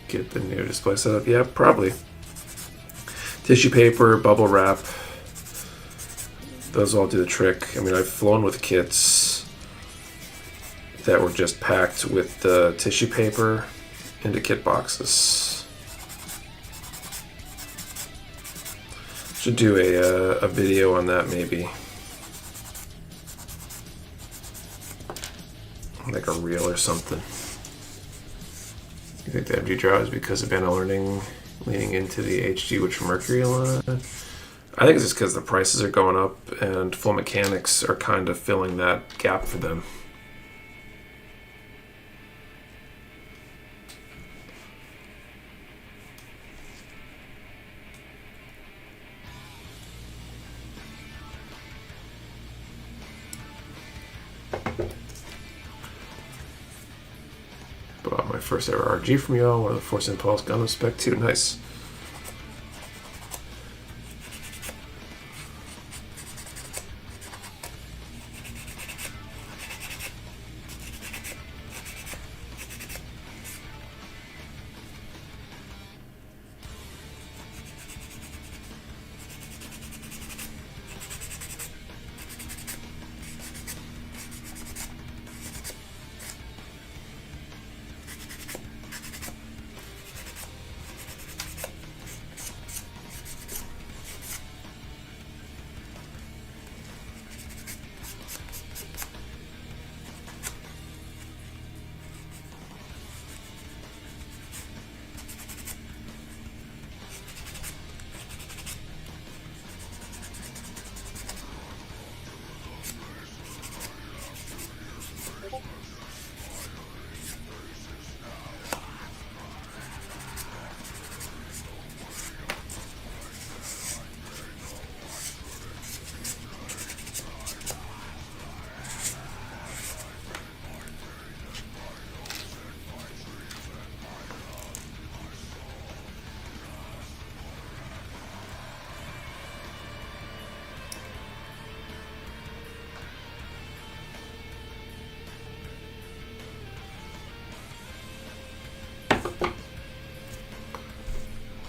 get the new display set up. Yeah, probably. Tissue paper, bubble wrap. Those all do the trick. I mean, I've flown with kits that were just packed with the tissue paper into kit boxes. Should do a video on that, maybe. Like a reel or something. You think the MG draw is because of Banner Learning leaning into the HG Witcher Mercury a lot? I think it's just because the prices are going up and full mechanics are kind of filling that gap for them. Bought my first ever RG from y'all, one of the Force Impulse Gundam Spec 2. Nice.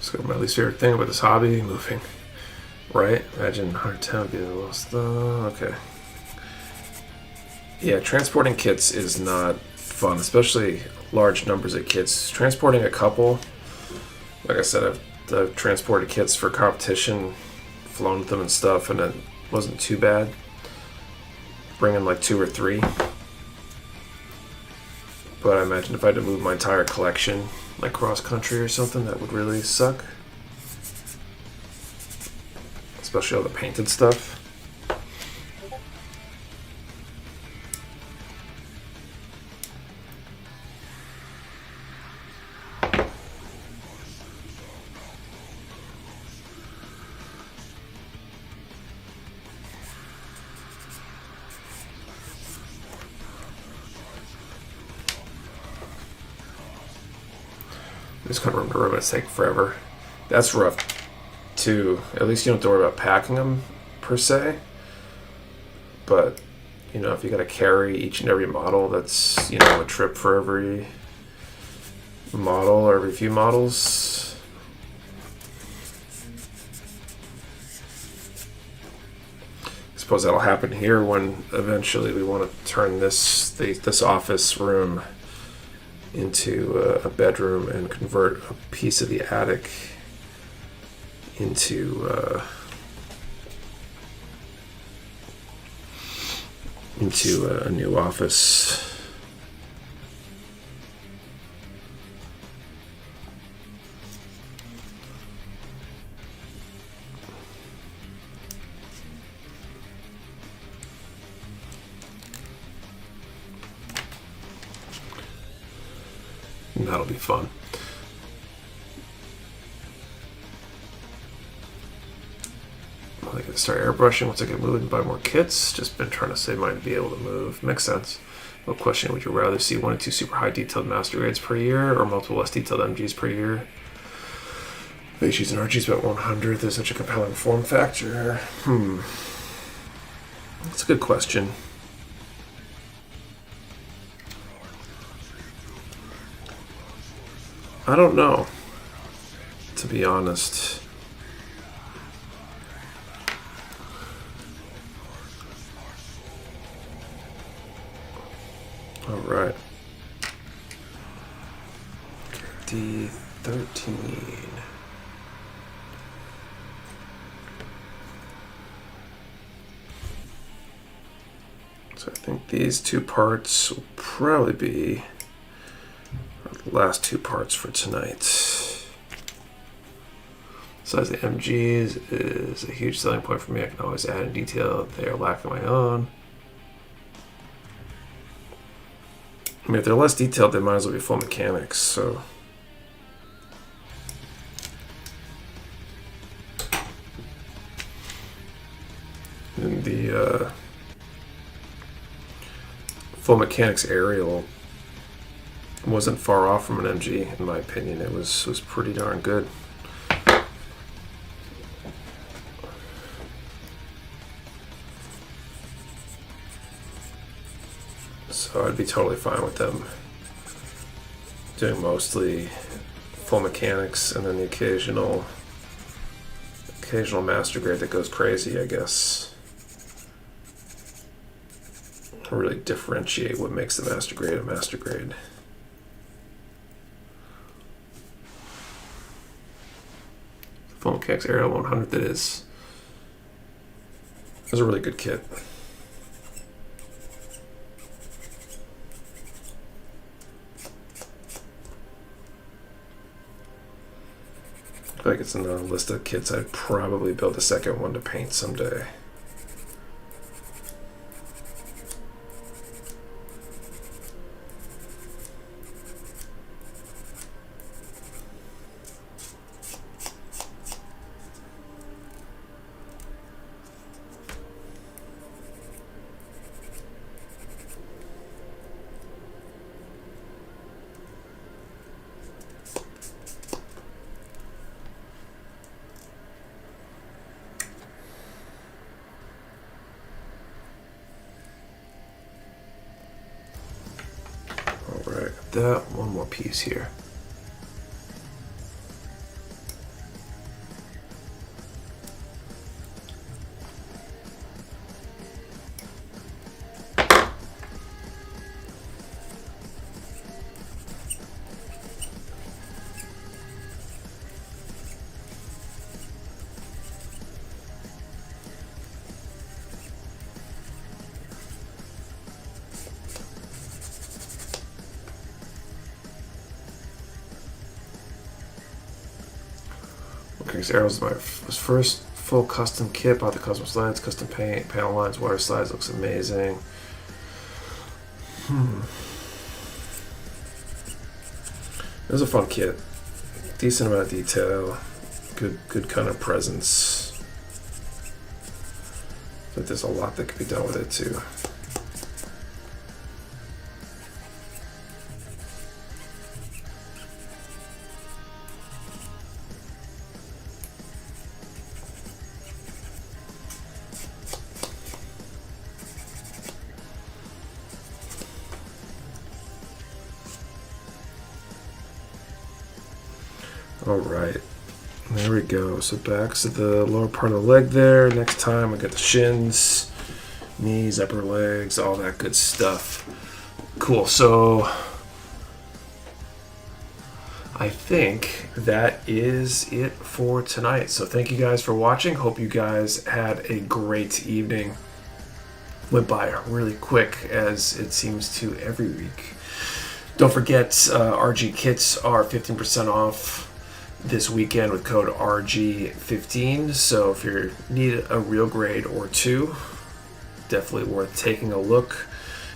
So my least favorite thing about this hobby, moving. Right? Imagine 110 would be the lowest. Okay. Yeah, transporting kits is not fun, especially large numbers of kits. Transporting a couple, like I said, I've transported kits for competition, flown with them and stuff, and it wasn't too bad. Bringing like 2 or 3. But I imagine if I had to move my entire collection, like cross country or something, that would really suck. Especially all the painted stuff. Just kind of remember it's take forever. That's rough too. At least you don't have to worry about packing them per se. But you know, if you got to carry each and every model, that's, you know, a trip for every model or every few models. I suppose that'll happen here when eventually we want to turn this office room into a bedroom and convert a piece of the attic into a new office. And that'll be fun. I can start airbrushing once I get moved and buy more kits. Just been trying to save money to be able to move. Makes sense. No question, would you rather see 1 or 2 super high detailed master grades per year or multiple less detailed MGs per year? HGs and RGs about 100. There's such a compelling form factor. That's a good question. I don't know, to be honest. All right. D13. So I think these 2 parts will probably be the last 2 parts for tonight. Size of the MGs is a huge selling point for me. I can always add in detail if they are lacking my own. I mean, if they're less detailed, they might as well be full mechanics, so. And the full mechanics aerial wasn't far off from an MG, in my opinion. It was pretty darn good. So I'd be totally fine with them doing mostly full mechanics and then the occasional master grade that goes crazy, I guess. Really differentiate what makes the master grade a master grade. Full mechanics aerial 100 that is. It was a really good kit. I feel like it's in the list of kits I'd probably build a second one to paint someday. That one more piece here. Matrix Arrows is my first full custom kit. Bought the custom slides, custom paint, panel lines, water slides. Looks amazing. It was a fun kit. Decent amount of detail. Good kind of presence. But there's a lot that could be done with it too. All right, there we go. So back to the lower part of the leg there. Next time I got the shins, knees, upper legs, all that good stuff. Cool. So I think that is it for tonight. So thank you guys for watching. Hope you guys had a great evening. Went by really quick, as it seems to every week. Don't forget, RG kits are 15% off this weekend with code RG15. So if you need a real grade or two, definitely worth taking a look.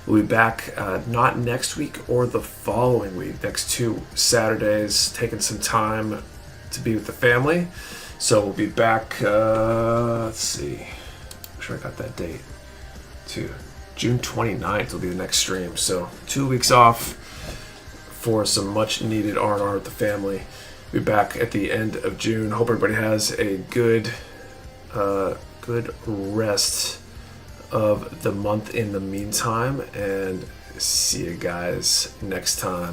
We'll be back not next week or the following week, next 2 Saturdays, taking some time to be with the family. So we'll be back, let's see, make sure I got that date, to June 29th will be the next stream. So 2 weeks off for some much needed R&R with the family. Be back at the end of June. Hope everybody has a good rest of the month in the meantime, and see you guys next time.